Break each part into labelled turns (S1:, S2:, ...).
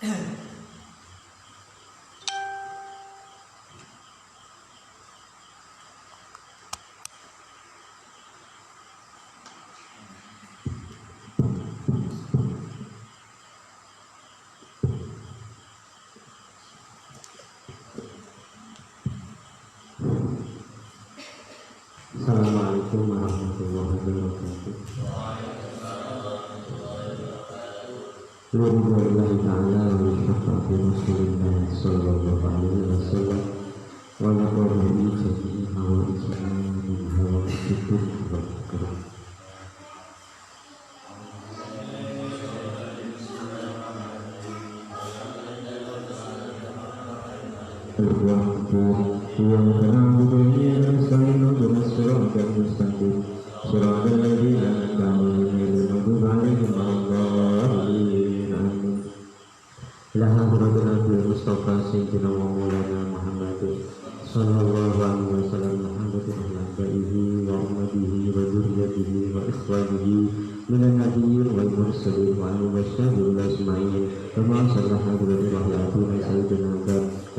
S1: Assalamualaikum warahmatullahi wabarakatuh. Alhamdulillahi ta'ala wa syafa'ati Rasulillah sallallahu alaihi wasallam wa naqabihi jami'i hawa islam min hawa islam wa ikram. Sayyidina wa maulana Muhammad sallallahu alaihi wasallam alhamdulillah baihi wa ummatihi wa dzurriyyatihi wa ikhwanihi minan nabiyyin wal mursalin wa al-mubasysyirin asma'in kama sallallahu alaihi wa sallam sayyidina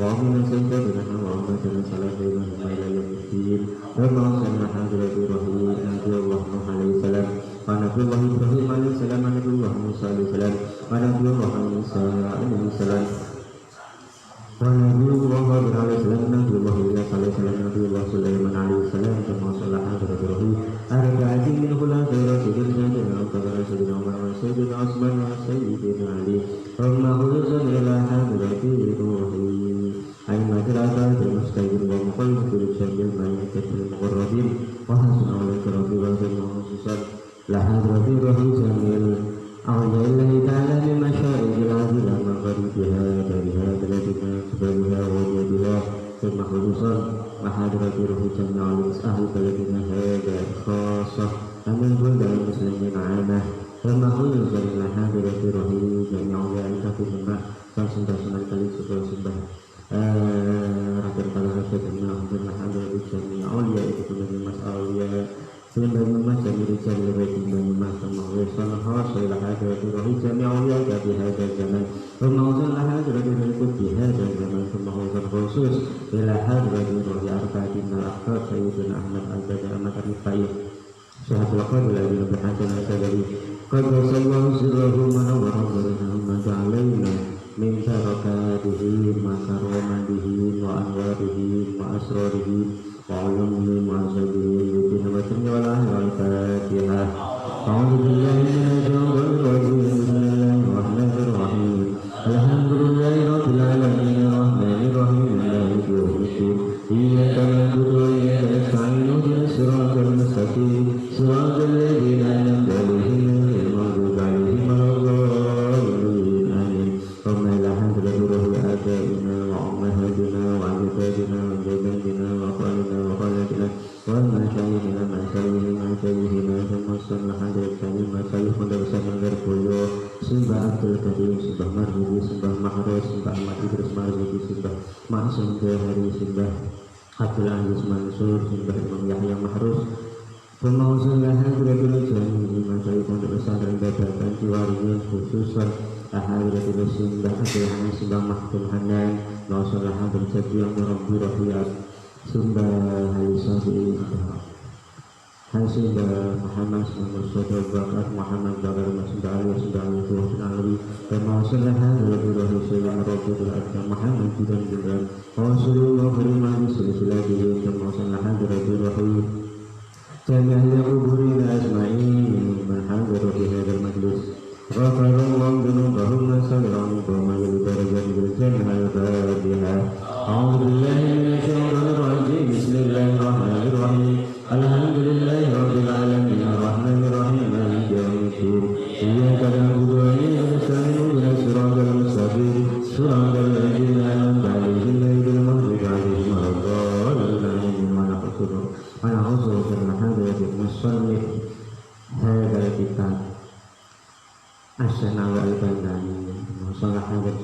S1: wa amina sayyidina wa amina sallallahu alaihi kama sallallahu alaihi wa sallam wa nabiyullah Ibrahim alaihi salam wa nabiyullah Musa alaihi salam wa nabiyullah Isa alaihi salam wa nabiyullah alaihi salam nabiyullah Ilyas alaihi salam nabiyullah Sulaiman alaihi salam kama sallallahu alaihi wa sallam arba'atin min khulafa'i rasyidin sayyidina Umar wa sayyidina Utsman wa sayyidina Ali wa khuluzan ila hadrati ruhi ayat al mustaqim wa muqaddimul syamil malaikatul muqarrabin wa hasuna alaika rabbi wa sallallahu la hadrati ruhi jamil A'udzubillahi ta'ala min masyariqil ardi wa magharibiha dariha daladina subhanaha wa jadiha thumma khulusan wa hadrati ruhi jamil ahli baladina hadha khassah amin dalam muslimin amah thumma khulusan la hadrati ruhi jamil alaika thumma sunnah kali sunnah rakyat pada rakyat dan alhamdulillah hadrati jamil awliya itu dari mas awliya Selain membaca dirijan lebih membaca menguruskan hasil hadrati rohi jami'iyah di hadal zaman pemausan hadrati berikut di hadal zaman pemausan khusus ila hadrati rohi arba'atin al-akhbar Sayyidina Ahmad al-Bada Ahmad al-Rifai Syahadul Qadil lagi berhasil dari Qadil sallallahu sirrahu manawar wa ja'alayna min barakatihi wa karamatihi wa anwarihi wa asrarihi وعلمه وعزبه بنعمة وله والفاتحة أعوذ بالله من الشيطان الرجيم بسم الله الرحمن الرحيم الحمد لله رب العالمين الرحمن الرحيم مالك يوم الدين إياك نعبد وإياك نستعين اهدنا الصراط المستقيم صراط الذين أنعمت عليهم غير المغضوب عليهم ولا الضالين آمين اللهم لا حول ولا قوة إلا آبائنا وأمهاتنا وأجدادنا وجداتنا وأخواننا وخالاتنا ومشايخنا مشايخنا ثم صلح الكريم مشايخ مدرسة Ngargoyo Simbah Abdul Karim Simbah Marhudi Simbah Mahros Simbah Ahmad Idris Marhudi Simbah Maksum Dehari Simbah Abdul Aziz Mansur Simbah Imam Yahya Mahrus Pemausulah Hadratul Jami Masyarakat untuk pesantren Babakan Jiwarinya khususan Hadratul Simbah Abdul Hamid Simbah Mahkum Hanan Nausulah Hadratul Jami yang Rabbi Rahiyat Simbah Halisabi Simbah Muhammad Simbah Bakar Muhammad Bakar Simbah Ali Simbah Ali Tuhan Ali Pemausulah Hadratul Rasulullah Rabbil Adha Muhammad Jidan Jidan Rasulullah Berimah Silsilah Dihim Pemausulah Hadratul Rahiyat جميع القبور أجمعين من حضر في هذا المجلس غفر الله ذنوبهم وسلم وما يدرجة بالجنة الفاتحة أعوذ بالله من الشيطان الرجيم بسم الله الرحمن الرحيم الحمد لله رب العالمين الرحمن الرحيم مالك يوم الدين إياك نعبد وإياك نستعين اهدنا الصراط المستقيم صراط الذين أنعمت عليهم غير المغضوب عليهم ولا الضالين ونعوذ بك من حضرة المصنف هذا الكتاب الشناوي البنداني وصلح حضرة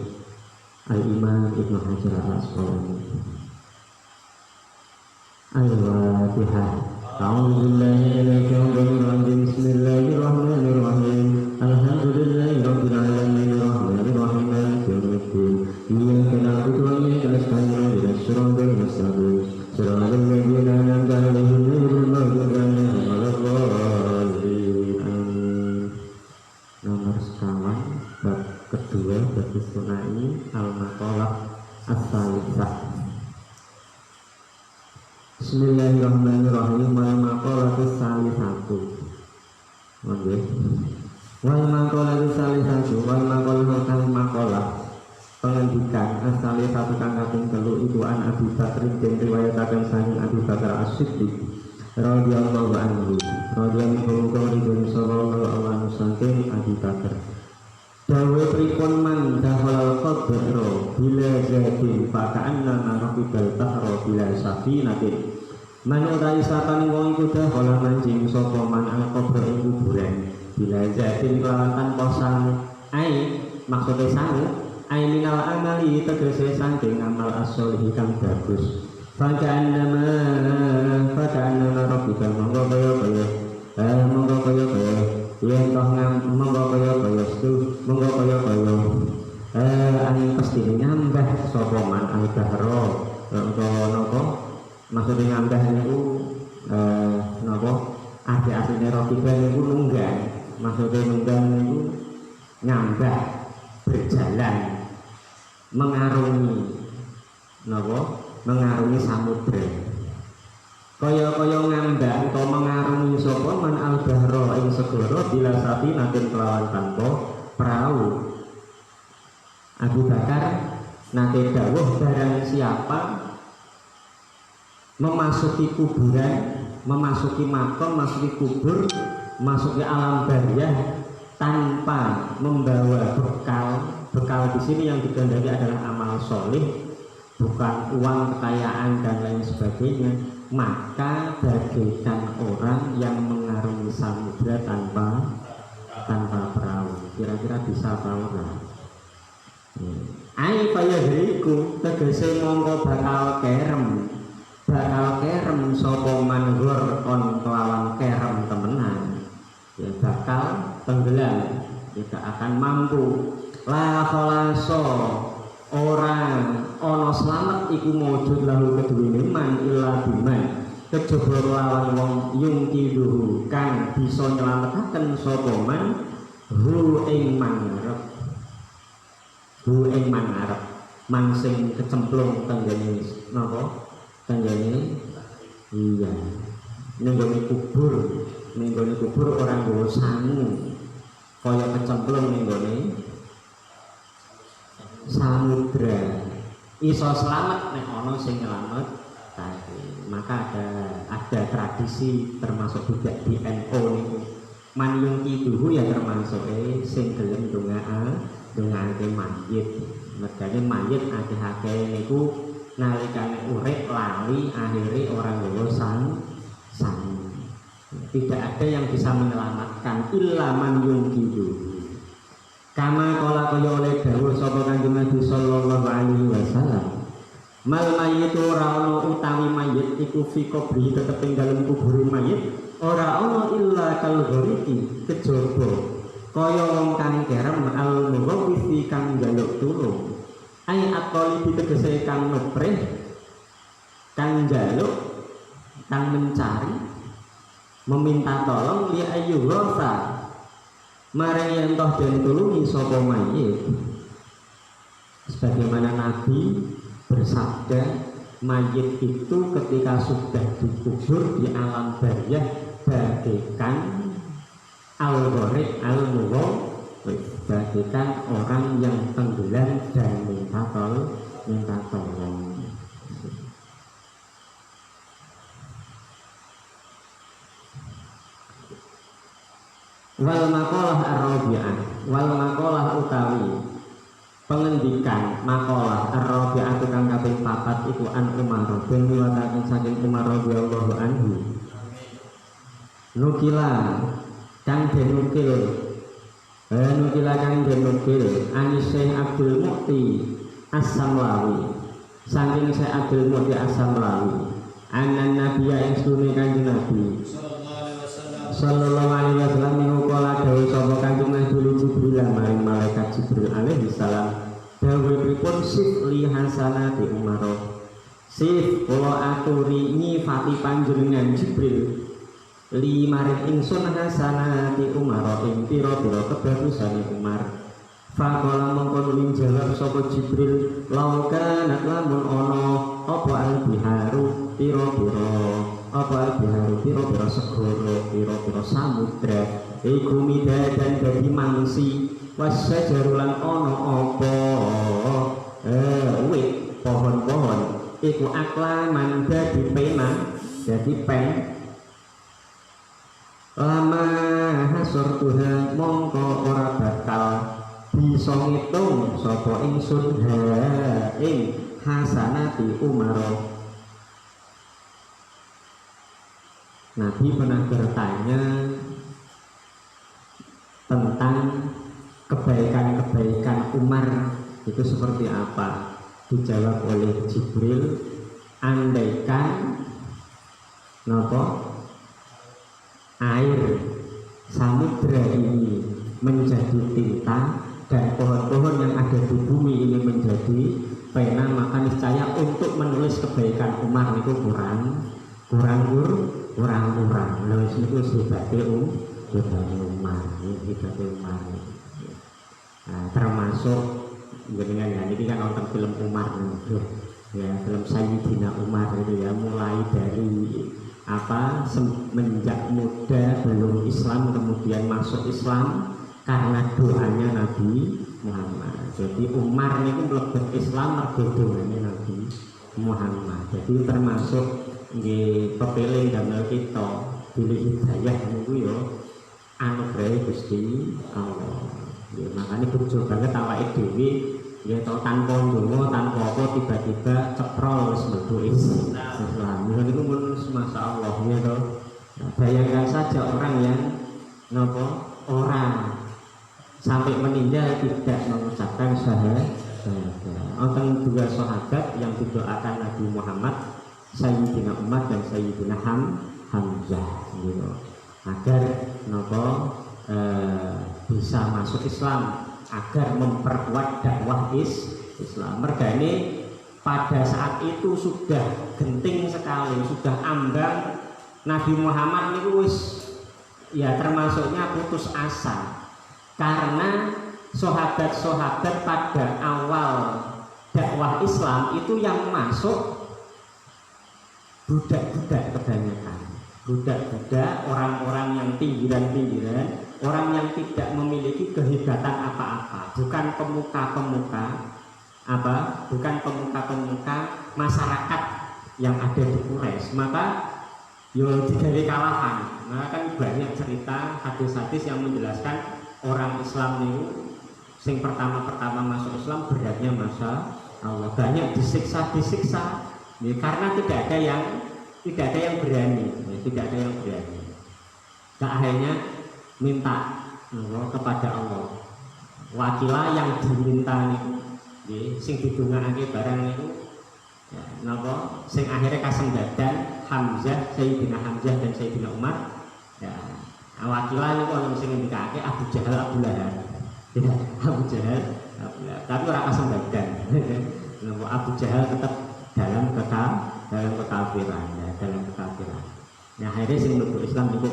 S1: الإمام ابن حجر العسقلاني الفاتحة أعوذ بالله من الشيطان الرجيم بسم الله الرحمن الرحيم الحمد لله رب العالمين الرحمن الرحيم مالك يوم الذين أنعمت عليهم غير المغضوب عليهم ولا الضالين آمين. Nomor sekawan bab kedua bagi sunai al-maqalah as-salisah. Bismillahirrahmanirrahim. Al-maqalah as-salisatu. Oke. Wal maqalah as-salisatu wal maqalah pengendikan asali satu kang kaping telu iku an Abu Bakr den riwayataken saking Abu Bakar As-Siddiq radhiyallahu anhu radhiyallahu anhu sallallahu alaihi wasallam Abu Bakar dawe pripun man dahal qadra bila zatin faka'anna marqibal bahra bila safinatin man utai satane wong iku dahal mancing sapa man al-qabr ing kuburan bila zatin kelawan posang ai maksudnya sange minal amali tegese saking amal as-sholih kang bagus. Faka'annama rabbika monggo kaya yen toh monggo kaya ing pasti nyambah sapa man al-bahra napa maksude nyambah niku napa asli-asline rabbika niku nunggang maksude nunggang niku nyambah berjalan mengarungi samudra kaya ngambak atau mengarungi sapa man al-bahra ing segara bila sapi natin kelawan tanpa perahu. Abu Bakar nate dawuh barang siapa memasuki kuburan, memasuki makam, memasuki kubur, memasuki alam barzah tanpa membawa bekal di sini yang digandari adalah amal soleh, bukan uang, kekayaan dan lain sebagainya, maka bagaikan orang yang mengarungi samudra tanpa perahu. Kira-kira bisa apa ora? Ai fayahriku tegese mongko bakal kerem sapa manghur on kelawan kerem temenan, ya bakal tenggelam, tidak akan mampu. La khalaso orang ana slamet iku mujud lahu keduwene man illa biman kejaba lawan wong yungkiduhu kang bisa nylametaken sapa man hu ing mangarep man sing kecemplung tenggene napa tenggene iya ning kubur orang nggawa sangu kaya kecemplung ning gone samudra iso selamat nek ana sing nyelamet tadi. Maka ada tradisi termasuk juga di NU niku man yungkiduhu ya termasuk sing gelem ndongaake mayit. Mergane mayit akeh-akeh niku nalikane urip lali akhire orang nggawa sang tidak ada yang bisa menyelamatkan illa man yungkiduhu. Kama kala kaya oleh dawuh sapa Kanjeng Nabi sallallahu alaihi wasallam mal mayyitu ora ana utawi mayit iku fi qabri tetep ing dalem kubur mayit ora ana illa kal ghoriki kejaba kaya wong kang kerem al mughawisi kang njaluk tulung ai atoli tegese kang nuprih kang njaluk kang mencari meminta tolong li ayu rosa marang yen toh den tulungi sapa mayit. Sebagaimana Nabi bersabda, mayit itu ketika sudah dikubur di alam barzah bagaikan al-gharib al-mughawwis, bagaikan orang yang tenggelam dan minta tolong. Wal maqalah ar-rabi'ah wal maqalah utawi pengendikan maqalah ar-rabi'ah kang kaping 4 iku an Umar bin riwayataken saking Umar radhiyallahu anhu nukila kang denukil anis Syekh Abdul Mu'ti As-Samlawi saking Syekh Abdul Mu'ti As-Samlawi anan nabiyya ing sunne Kanjeng Nabi sallallahu alaihi wasallam niku kala dawuh sapa Kanjeng Nabi Jibril maring malaikat Jibril alaihi salam dawuh pripun sif li hasanati Umar Sif kula aturi nyifati panjenengan Jibril li maring ingsun hasanati Umar ing pira-pira kebagusane Umar. Faqala mongko nuli jawab sapa Jibril lauka nak lamun ana apa al-biharu pira-pira pira-pira segara pira-pira samudra iku midadan dadi mangsi wasjarulan ana apa wit pohon-pohon iku aklaman dadi pena dadi pen lama hasor Tuhan mongko ora bakal bisa ngitung sapa ingsun ing hasanati Umar. Nabi pernah bertanya tentang kebaikan-kebaikan Umar itu seperti apa. Dijawab oleh Jibril, andaikan air samudra ini menjadi tinta dan pohon-pohon yang ada di bumi ini menjadi pena, maka niscaya untuk menulis kebaikan Umar itu kurang. Lalu itu hebatnya Umar. Nah, termasuk dengan ini kan nonton film Umar ya, film Sayyidina Umar itu ya, mulai dari semenjak muda belum Islam kemudian masuk Islam karena doanya Nabi Muhammad. Jadi Umar ini mlebu Islam mergo doanya Nabi Muhammad. Jadi termasuk nggih pepeling damel kita pilih hidayah niku ya anugerah Gusti Allah. Ya, makanya berjuang banget awake dhewe ya tau tanpa ndonga tanpa apa tiba-tiba ceprol wis mlebu Islam. Niku mun masyaallah ya to. Bayangkan saja orang yang orang sampai meninggal tidak mengucapkan syahadat. Wonten dua sahabat yang didoakan Nabi Muhammad, Sayyidina Umar dan Sayyidina Hamzah gitu. Agar bisa masuk Islam, agar memperkuat dakwah Islam. Mergane pada saat itu sudah genting sekali, sudah ambang Nabi Muhammad niku wis ya termasuknya putus asa karena sahabat-sahabat pada awal dakwah Islam itu yang masuk budak-budak kebanyakan, budak-budak, orang-orang yang pinggiran-pinggiran, orang yang tidak memiliki kehebatan apa-apa, bukan pemuka-pemuka masyarakat yang ada di Quraisy. Maka yo digawe kalahan. Nah kan banyak cerita hadis-hadis yang menjelaskan orang Islam itu sing pertama masuk Islam beratnya masa Allah, banyak disiksa ya, karena tidak ada yang berani ya, tidak ada yang berani. Akhirnya minta kepada Allah, wakilah yang diminta niku nggih sing didongakake barang niku ya, sing akhirnya kasembadan Hamzah, Sayyidina Hamzah dan Sayyidina Umar ya, wakilah niku ana sing ngendikake Abu Jahal Abu Lahab ya, Abu Jahal tapi ora kasembadan. Abu Jahal tetap dalam kekafiran ya, Nah akhirnya sing mlebu Islam niku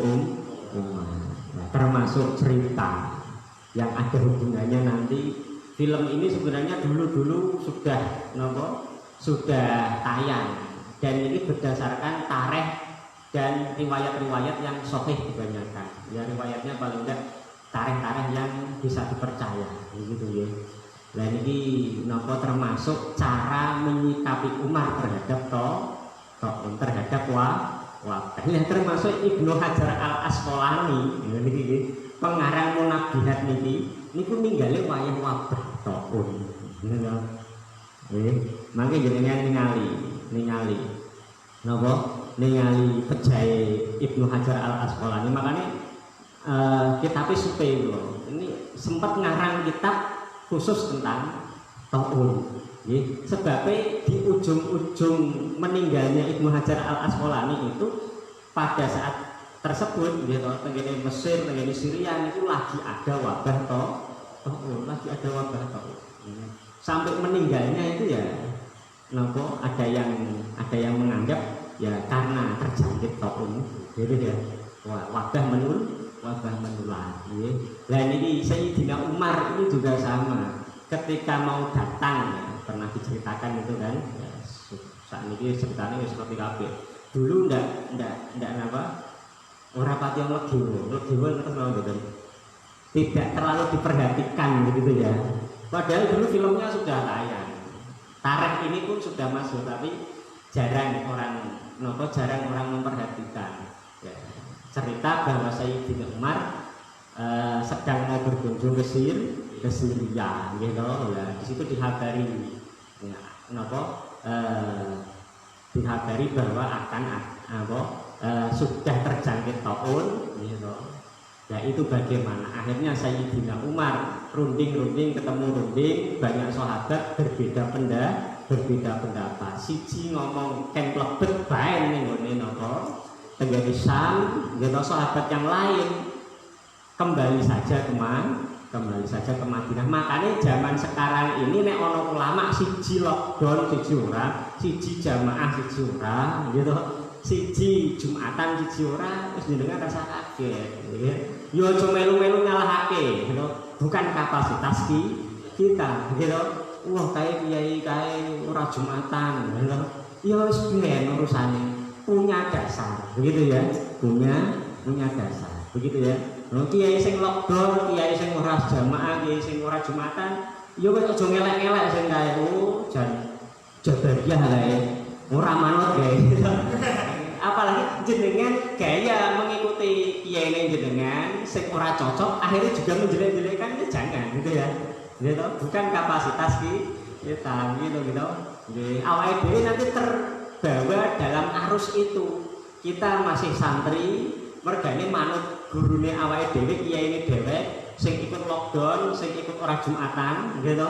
S1: Umar. Nah, termasuk cerita yang ada hubungannya nanti. Film ini sebenarnya dulu sudah tayang dan ini berdasarkan tarikh dan riwayat-riwayat yang sahih kebanyakan. Ya riwayatnya paling enggak tarikh-tarikh yang bisa dipercaya gitu ya. Nah ini termasuk cara menyikapi Umar terhadap terhadap wabah. Nah, termasuk Ibnu Hajar Al Asqalani niki pengarang Munabihat niku ninggale wayah wabah taun. Mangke jenengan ningali pejahe Ibnu Hajar Al Asqalani. Makanya kitab supe ini sempat ngarang kitab khusus tentang taun. Sebabnya di ujung-ujung meninggalnya Ibnu Hajar Al Asqalani itu pada saat tersebut tenggene Mesir, tenggene Syria itu lagi ada wabah taun. Sampai meninggalnya itu ya
S2: nopo ada yang menganggap ya karena terjangkit taun gitu ya. Wabah menular. Ya. Nah ini Sayyidina Umar ini juga sama. Ketika mau datang ya, pernah diceritakan itu kan. Ya, saat ini ceritanya seperti kabeh. Dulu ndak apa? Ora pati legiwo terus gitu. Tidak terlalu diperhatikan begitu ya. Padahal dulu filmnya sudah tayang. Tarikh ini pun sudah masuk tapi jarang orang memperhatikan. Ya. Cerita bahwa Sayyidina Umar sedang mau berkunjung ke Syria gitu ya. Di situ dihabari ya, dihabari bahwa akan sudah terjangkit taun gitu. Ya itu bagaimana akhirnya Sayyidina Umar runding ketemu banyak sahabat berbeda pendapat. Siji ngomong ken klebet bae ning nggone napa tenggene Syam, gitu. Sahabat yang lain kembali saja ke Madinah. Makanya zaman sekarang ini nek ono ulama siji lockdown siji ora, siji jamaah siji ora, gitu. Siji Jumatan siji ora wis jenengan rasa kaget, gitu. Yo aja melu-melu nyalahake, gitu. Bukan kapasitas kita, gitu. Wah, kiai ora Jumatan, gitu. Ya wis ben urusane. Punya dasar, begitu ya. Punya dasar. Begitu ya. Kiai sing lockdown, kiai sing ora jamaah, kiai sing ora Jumatan, ya wis aja ngelek-ngelek sing kae jan jabariyah lae. Ora manut kae. Apalagi jenengan gaya mengikuti kiai jenengan sing ora cocok, akhirnya juga menjelek-jelekan ya jangan gitu ya. Gitu, bukan kapasitas kita gitu. Nggih, awake dhewe nanti terbawa dalam arus itu. Kita masih santri, mergane manut gurune awake dhewe, kiyaine dhewe sing ikut lockdown, sing ikut ora Jumatan, gitu.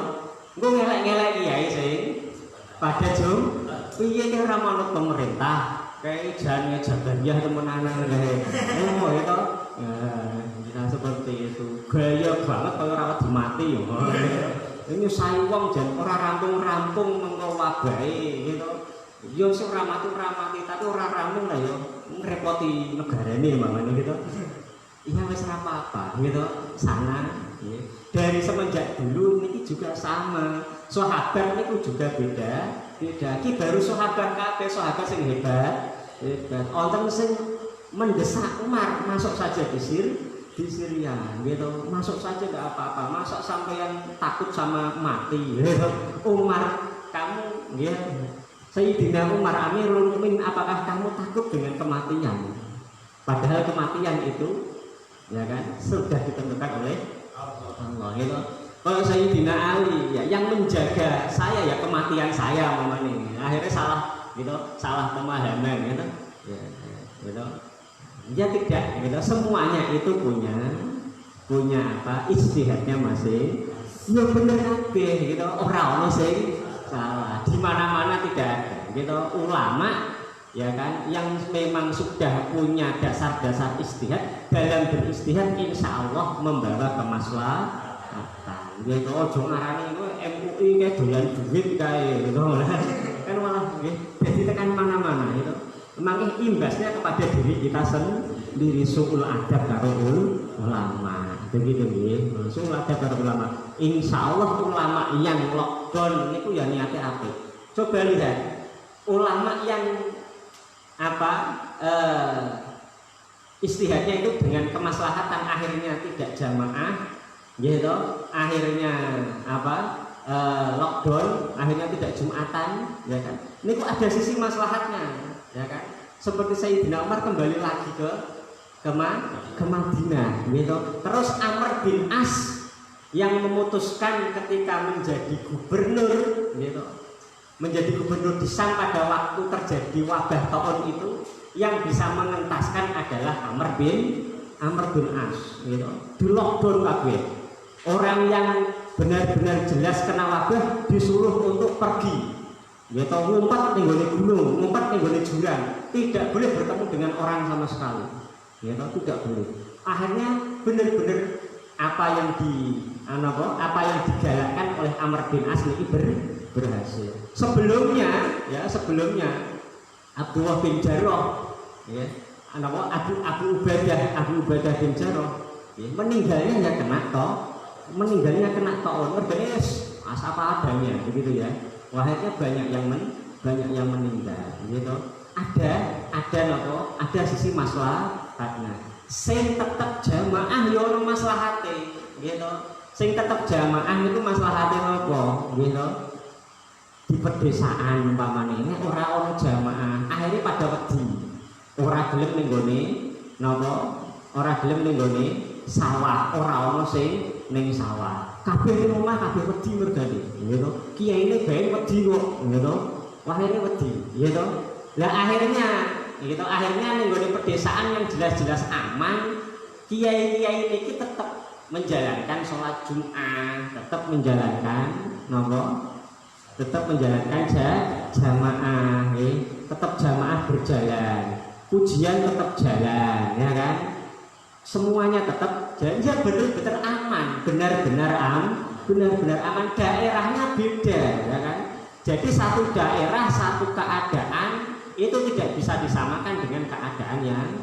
S2: Engko ngelek-ngelek kiai sing pada piye ora manut pemerintah. Kayak jangan jabariyah temenanan kayak itu ya seperti itu gaya banget kalau rawat dimati ya ini saya wong jan ora rampung mengko wabahe gitu yo sing ora mati tapi ora rampung lah yo ngrepoti negarane mamane gitu iya wis ora apa-apa gitu sana ya. Dari semenjak dulu ini juga sama sahabat itu juga beda ki baru sahabat kabeh sahabat sing hebat wonten sing mendesak Umar masuk saja di Syria gitu masuk saja enggak apa-apa masa sampeyan takut sama mati gitu. Umar kamu ya Sayyidina Umar Amirul Mukminin apakah kamu takut dengan kematian padahal kematian itu ya kan sudah ditentukan oleh Allah gitu. Kalau Sayyidina Ali ya yang menjaga saya ya kematian saya mamane akhirnya salah pemahaman gitu ya gitu ya tidak gitu semuanya itu punya apa ijtihadnya masing ya bener kabeh gitu ora ono sing salah di mana-mana tidak ada gitu ulama ya kan yang memang sudah punya dasar-dasar ijtihad dalam beristihad insya Allah membawa kemaslahatan gitu ojo ngarani MUI kayak doyan duit kayak gitu kan malah jadi tekan mana-mana itu memang imbasnya kepada diri kita sendiri suul adab karo ulama begitu nggih suul adab karo ulama insyaallah ulama yang lockdown niku ya niate apik coba lihat ulama yang istihadnya itu dengan kemaslahatan akhirnya tidak jamaah gitu akhirnya lockdown akhirnya tidak Jumatan ya kan ini kok ada sisi maslahatnya ya kan seperti Sayyidina Umar kembali lagi ke Madinah gitu terus Amr bin As yang memutuskan ketika menjadi gubernur gitu menjadi gubernur di Syam pada waktu terjadi wabah taun itu yang bisa mengentaskan adalah Amr bin As gitu di lockdown kabeh orang yang benar-benar jelas kena wabah disuruh untuk pergi gitu ngumpet ning gone gunung ngumpet ning gone jurang tidak boleh bertemu dengan orang sama sekali gitu tidak boleh akhirnya benar-benar apa yang digalakkan oleh Amr bin As ini berhasil. Sebelumnya Abdullah bin Jarrah ya, Abu Ubadah bin Jarrah ya, meninggalnya kena taun bergenis apa adanya begitu ya. Akhirnya banyak yang meninggal gitu. Ada sisi maslahatnya. Sing tetep jamaah ya ono maslahate gitu. Sing tetep jamaah itu maslahate apa gitu. Di pedesaan umpamane ini ora ono jamaah, akhirnya pada wedi. Ora gelem ning gone napa? Ora gelem ning gone sawah, ora ono sing ning sawah. Kabeh ning omah kabeh wedi mergane, gitu. Kiyaine bae wedi kok, gitu. Akhirnya wedi, gitu. Lah akhirnya ning gone pedesaan yang jelas-jelas aman, kiai-kiai niki tetap menjalankan sholat Jumat, tetap menjalankan napa? Tetap menjalankan jamaah, tetap jamaah berjalan, pujian tetap jalan, ya kan? Semuanya tetap jalan, ya benar-benar aman, benar-benar aman. Daerahnya beda, ya kan? Jadi satu daerah, satu keadaan itu tidak bisa disamakan dengan keadaan yang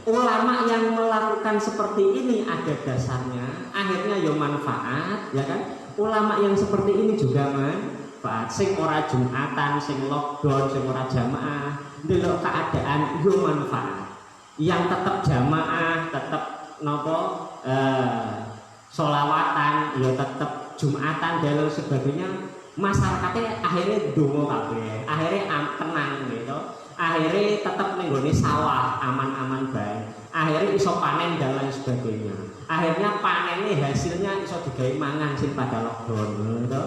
S2: ulama yang melakukan seperti ini ada dasarnya, akhirnya ya manfaat, ya kan? Ulama yang seperti ini juga sing ora Jumatan, sing lockdown, sing ora jamaah, ndelok keadaan yo manfaat. Yang tetap jamaah, tetap nopo sholawatan, yo tetap Jumatan dan sebagainya, masyarakatnya akhirnya dongo kabeh, akhirnya tenang gitu. Akhirnya tetap ning gone sawah aman-aman bae. Akhirnya iso panen dan lain sebagainya. Akhirnya panennya hasilnya iso digawe mangan sing pada lockdown gitu.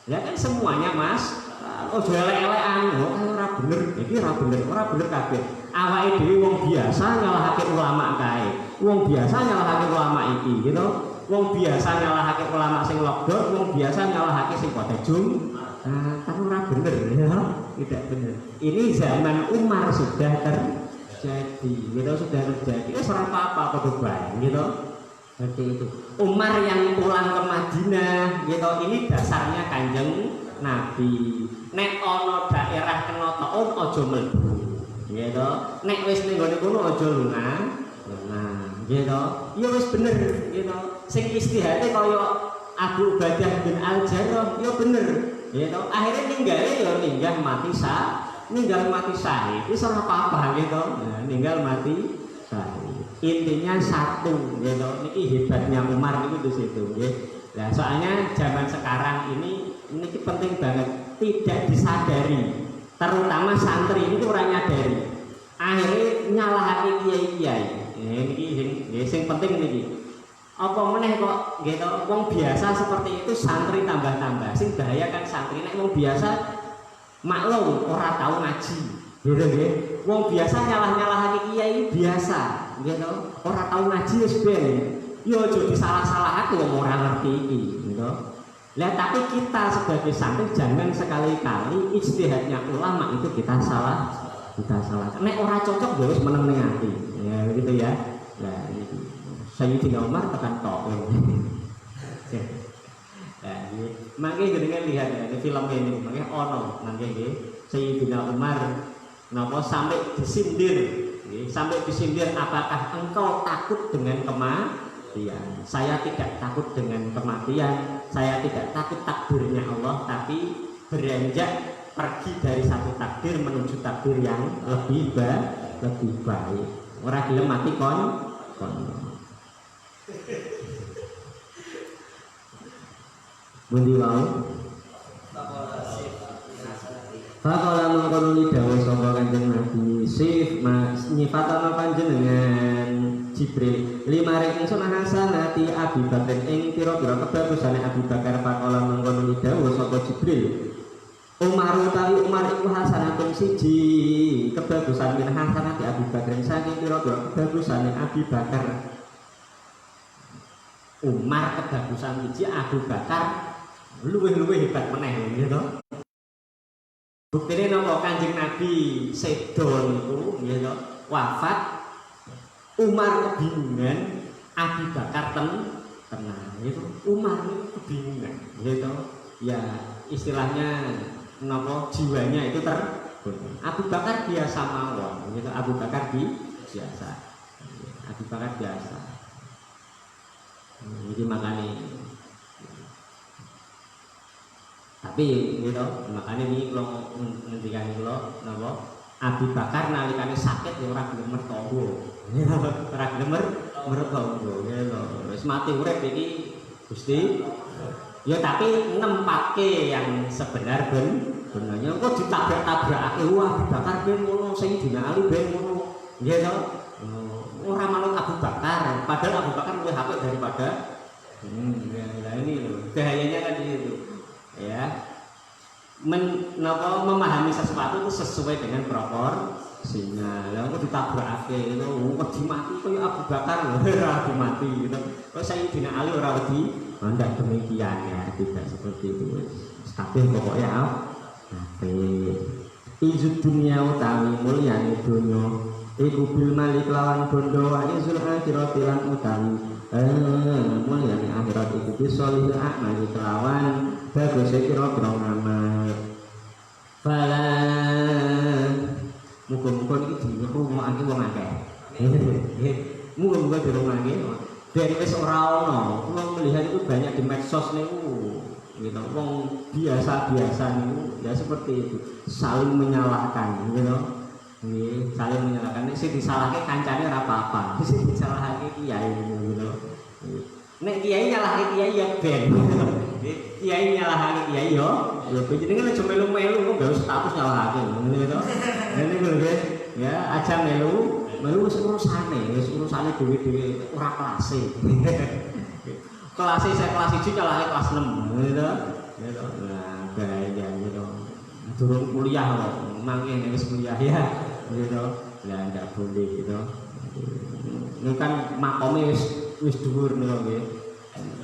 S2: Ya kan semuanya Mas, ojo elek-elekan, ora bener, iki ora bener kabeh. Awake dhewe wong biasa nyalahake ulama kae. Wong biasa nyalahake ulama iki, gitu. Wong biasa nyalahake ulama sing lockdown, wong biasa nyalahake sing pada kan ora bener ya, tidak bener. Ini zaman Umar sudah terjadi, gitu, sudah terjadi. Ora apa-apa padha bae, gitu. Seperti itu. Umar yang pulang ke Madinah, gitu, ini dasarnya Kanjeng Nabi. Nek ono daerah kena taun aja mlebu, gitu. Nek wis ning gone kono aja lunga, gitu. Ya wis bener, gitu. Sing istihate kaya Abu Ubadah bin Al-Jarrah, ya bener, gitu. Akhirnya ninggal mati syahid. Itu ora apa-apa, gitu. Nah, ninggal mati syahid. Intinya satu, gitu. Niki hebatnya Umar itu di situ, ya. Nah, soalnya zaman sekarang ini penting banget, tidak disadari, terutama santri itu orang nyadari. Akhirnya nyalahake kiai-kiai. Niki sing penting niki. Apa meneh kok, gitu. Wong biasa seperti itu santri tambah-tambah. Sing bahaya kan santri nek wong biasa maklum ora tahu ngaji. Gitu nggih. Wong biasa nyalah-nyalahake kiai biasa, gitu. Ora tahu ngaji wis ben. Yo aja disalah-salahake wong ora ngerti iki, gitu. Lah tapi kita sebagai santri jangan sekali-kali ijtihadnya ulama itu kita salah. Nek ora cocok ya wis meneng ning ati. Ya gitu ya. Nah, iki Sayyidina Umar tekan tok. Nah, mangke jenengan lihat ya di film ini, mangke ono mangke nggih Sayyidina Umar napa sampai disindir, apakah engkau takut dengan kematian? Saya tidak takut dengan kematian, saya tidak takut takdirnya Allah, tapi beranjak pergi dari satu takdir menuju takdir yang lebih baik. Ora gelem mati kon. Bundi wau. Faqala mangkono dawuh sapa Kanjeng Nabi, sif nyifatono panjenengan Jibril limaring ingsun hasanati Abi Bakar ing pira-pira kebagusane Abi Bakar. Faqala mangkono dawuh sapa Jibril, Umar utawi Umar iku hasanatun siji kebagusan min hasanati Abi Bakar saking pira-pira kebagusane Abi Bakar. Umar kebagusan siji, Abu Bakar luwih-luwih hebat meneh, gitu. Buktine napa Kanjeng Nabi sedo niku, gitu, wafat, Umar kebingungan, Abu Bakar tenang, gitu. Umar niku kebingungan, gitu. Ya istilahnya nopo jiwanya itu terbunuh. Abu Bakar biasa mawon, gitu. Abu Bakar biasa. Abu Bakar biasa. Jadi makanya. Tapi gitu, makanya ini kalau ngendikan lo, nopo Abu Bakar nalikane sakit ya ora gelem mertobo. Ora gelem mertobo, gitu. Wis mati urip iki Gusti. Ya tapi nempatke yang sebenar benarnya kok ditabrak-tabrakake wah Abu Bakar ben ngono Sayyidina Ali ben ngono nggih to ora manut Abu Bakar padahal Abu Bakar luwih apik daripada nah ini loh bahayanya kan itu ya memahami sesuatu itu sesuai dengan proporsinya lah kok ditabrakake itu kok dimati kaya Abu Bakar lho ora dimati gitu kok Sayyidina Ali ora wedi tidak demikian ya, tidak seperti itu. Tapi pokoknya izud dunia utawi mulyane dunya iku bil malik lawan bondo wa izul akhirat lan utawi mulyane akhirat iku bisolih amal kelawan bagus kira-kira ngamal. Fala muga-muga iki dirungokake wong akeh. Muga-muga dirungokake dari wis ora ono, wong melihat itu banyak di medsos niku, gitu. Wong biasa-biasa niku ya seperti itu, saling menyalahkan, gitu. Nggih, saling menyalahkan. Nek sing disalahke kancane ora apa-apa, sing disalahke kiai gitu. Nek kiai nyalahke kiai ya ben. Kiai nyalahke kiai yo, ya jenenge aja melu-melu kok gak status nyalahake, ngene to. Ngene lho nggih. Ya, aja melu wis urusane dhewe-dhewe ora kelase. Kelase saya kelas 1 nyalahke kelas 6 gitu. Gitu. Nah, bahaya gitu. Durung kuliah kok, mangke wis kuliah ya. Gitu. Lah ndak boleh gitu. Ini kan makome wis dhuwur niku nggih.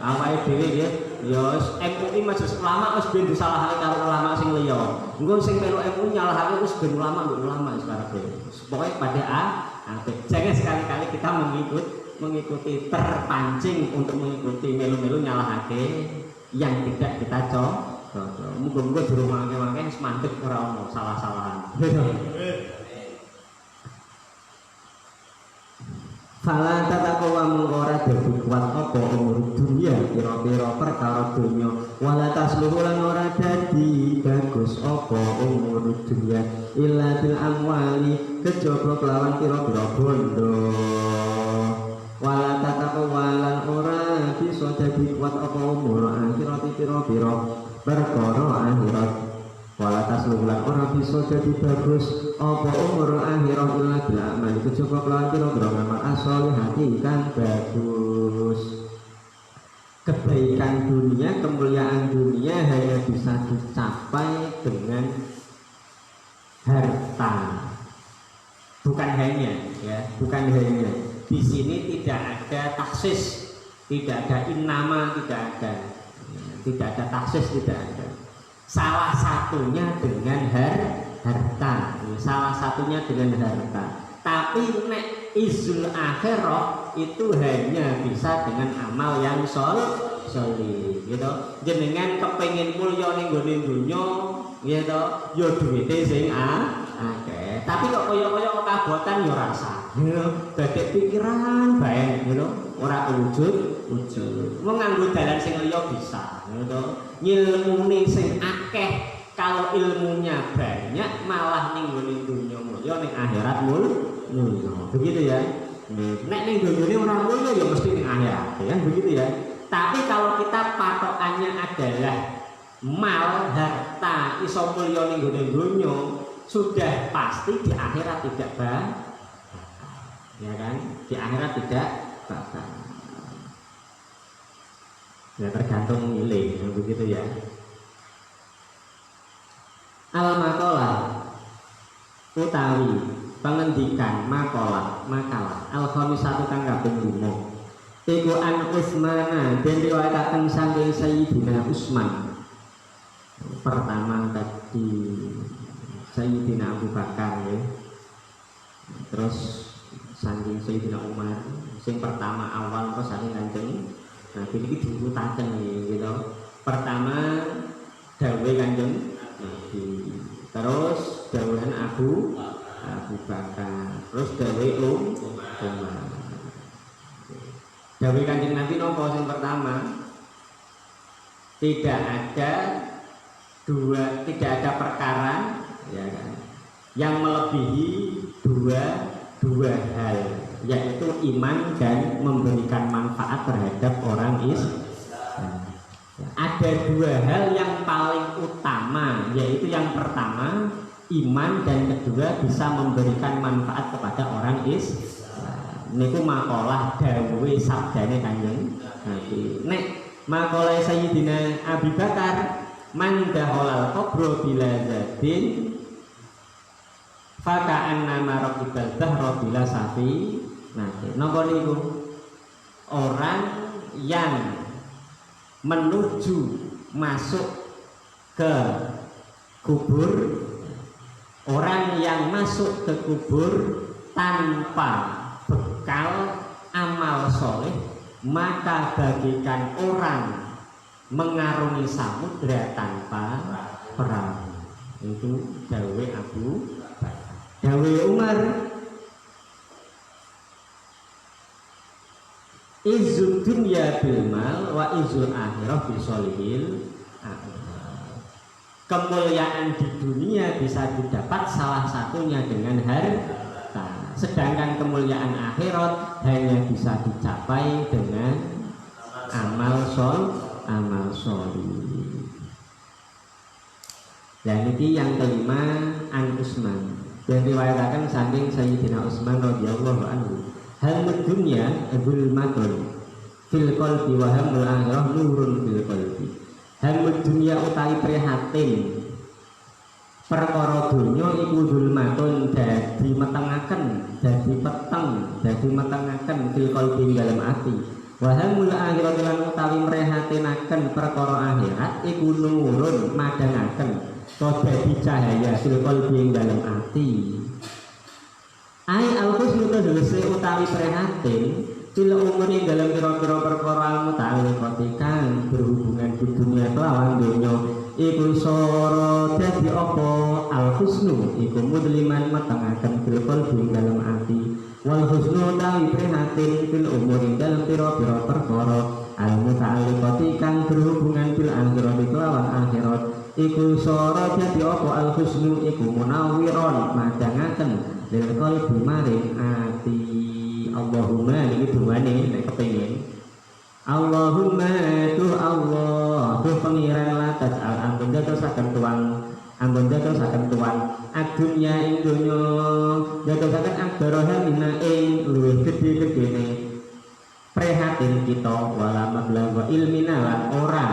S2: Awake dhewe nggih ya wis MUI Majelis Ulama wis ben disalahake karo ulama sing liya. Engko sing melu MUI nyalahake wis ben ulama mbek ulama wis karepe. Pokoke pada jangan sekali-kali kita mengikuti terpancing untuk mengikuti melu-melu nyalahake yang tidak kita coba. Muga-muga jero mangke-mangke wis mandeg ora ono salah-salahan. Fala tatakowa mengora dadi kuat apa umur dunia pira-pira perkara dunya wala tasluhu lan ora dadi bagus apa umur dunia illa bil amwali kejaba kelawan pira-pira bondo wala tatakowa lan ora bisa dadi kuat apa umur akhirat pira-pira perkara akhirat wala tasluhu lan ora bisa dadi bagus apa umur akhirat illa bil amali kejaba kelawan pira-pira amal sholihati kan bagus. Kebaikan dunia, kemuliaan dunia hanya bisa dicapai dengan harta. Bukan hanya, ya, bukan hanya. Di sini tidak ada taksis, tidak ada innama, tidak ada taksis, tidak ada. Salah satunya dengan harta, salah satunya dengan harta. Tapi nek izul akhirah itu hanya bisa dengan amal yang sholih gitu. Jenengan kepengin mulya ning nggone donya gitu, ya duwite sing akeh. Tapi kok kaya-kaya kabotan ya rasa. Gitu. Dadi pikiran bae gitu, ora wujud. Wong nganggo dalan sing liya bisa gitu. Ngilmune sing akeh kalau ilmunya banyak malah ning nggone donya mulya ning akhirat mulya. Begitu ya. Nek ning dunyane ora mulya ya mesti ning akhirat, kan begitu ya. Tapi kalau kita patokannya adalah mal, harta, iso mulya ning gone donya, sudah pasti di akhirat tidak ya kan? Di akhirat tidak bakal. Ya tergantung milih, begitu ya. Al-maqalah utawi pengendikan makalah al-khamisatu kang kaping 5 iku an Utsman den riwayataken saking Sayyidina Utsman. Pertama tadi Sayyidina Abu Bakar ya. Terus saking Sayyidina Umar sing pertama awal kok saking Kanjeng Nabi iki diurutaken gitu. Pertama dawuhe Kanjeng Nabi. Terus dawuhan Abu Bakar, terus dawuhe Umar. Dawuhe Kanjeng Nabi nopo sing pertama? Tidak ada perkara ya kan, yang melebihi dua hal, yaitu iman dan memberikan manfaat terhadap orang Islam. Ada dua hal yang paling utama, yaitu yang pertama iman, dan kedua bisa memberikan manfaat kepada orang Islam. Niku makalah dawuhe sabdane Kanjeng Nabi. Nek makalah Sayyidina Abi Bakar, man daholal qabro bila zadin faka'anna maraqibal bahra bila safi. Nah, napa niku? Orang yang menuju masuk ke kubur, orang yang masuk ke kubur tanpa bekal amal soleh, maka bagikan orang mengarungi samudra tanpa perahu. Itu dawuhe Abu Bakar. Dawuhe Umar, izzud dunya bil mal wa izzul akhirah bil solihil. Kemuliaan di dunia bisa didapat salah satunya dengan harta, sedangkan kemuliaan akhirat hanya bisa dicapai dengan amal solih. Dan ini yang kelima, an Utsman, dan riwayatkan saking Sayyidina Utsman radhiyallahu anhu, hal dunya zulmatun fil qalbi wa hamul akhirah nurun fil qalbi. Hal dunya utawi prihatin perkara donya iku zulmatun, dadi metengaken, dadi peteng, dadi metengaken fil qalbi dalam ati. Wa hamul akhirah lan utawi mrehatinaken perkara akhirat iku nurun madangaken, dadi cahaya fil qalbi dalam ati. Ai al-husnu tegese utawi prihatin fil umuri dalam pira-pira perkara muta'alliqati kang berhubungan di dunia kelawan donya iku sora dadi apa al-husnu iku mudliman metengaken fil qalbi dalam ati, wal husnu utawi prihatin fil umuri dalam pira-pira perkara al muta'alliqati kang berhubungan bil akhirati kelawan akhirat iku sora dadi apa al-husnu iku munawwiron madangaken lil qalbi maring ati. Allahumma ini duane nek kepengin. Allahumma tu Allah tu pengiran latas al ampun dadosaken tuan adunya ing donya, dadosaken akbaroha mina ing luwih gedhe-gedhene prihatin kita, wala mablagha ilmina lan ora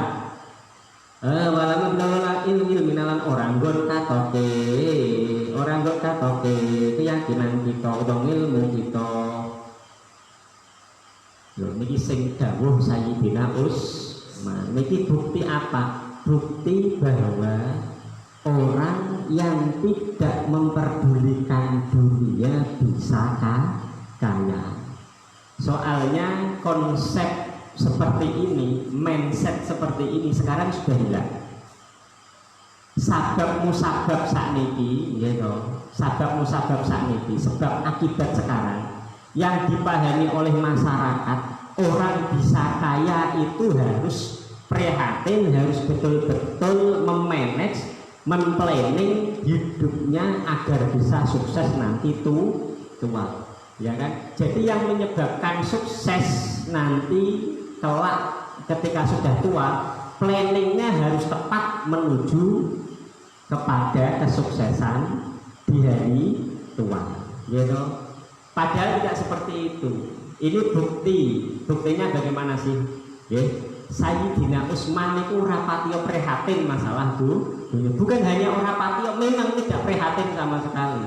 S2: wala mablagha ilmina lan orang nggon katoke keyakinan kita utawa ilmu kita. Lho niki sing dawuh Sayyidina Utsman. Niki bukti apa? Bukti bahwa orang yang tidak memperdulikan dunia bisa kaya. Soalnya konsep seperti ini, mindset seperti ini sekarang sudah hilang. Sabab musabab sakniki, sabab sakniki, sebab akibat sekarang yang dipahami oleh masyarakat, orang bisa kaya itu harus prihatin, harus betul-betul memanage, memplanning hidupnya agar bisa sukses nanti tua, ya kan? Jadi yang menyebabkan sukses nanti kelak ketika sudah tua, planningnya harus tepat menuju kepada kesuksesan di hari tua, gitu. Padahal tidak seperti itu. Ini buktinya bagaimana sih? Sayyidina Utsman itu rapatio prihatin masalah dunia. Bukan hanya orang patio, memang tidak prihatin sama sekali.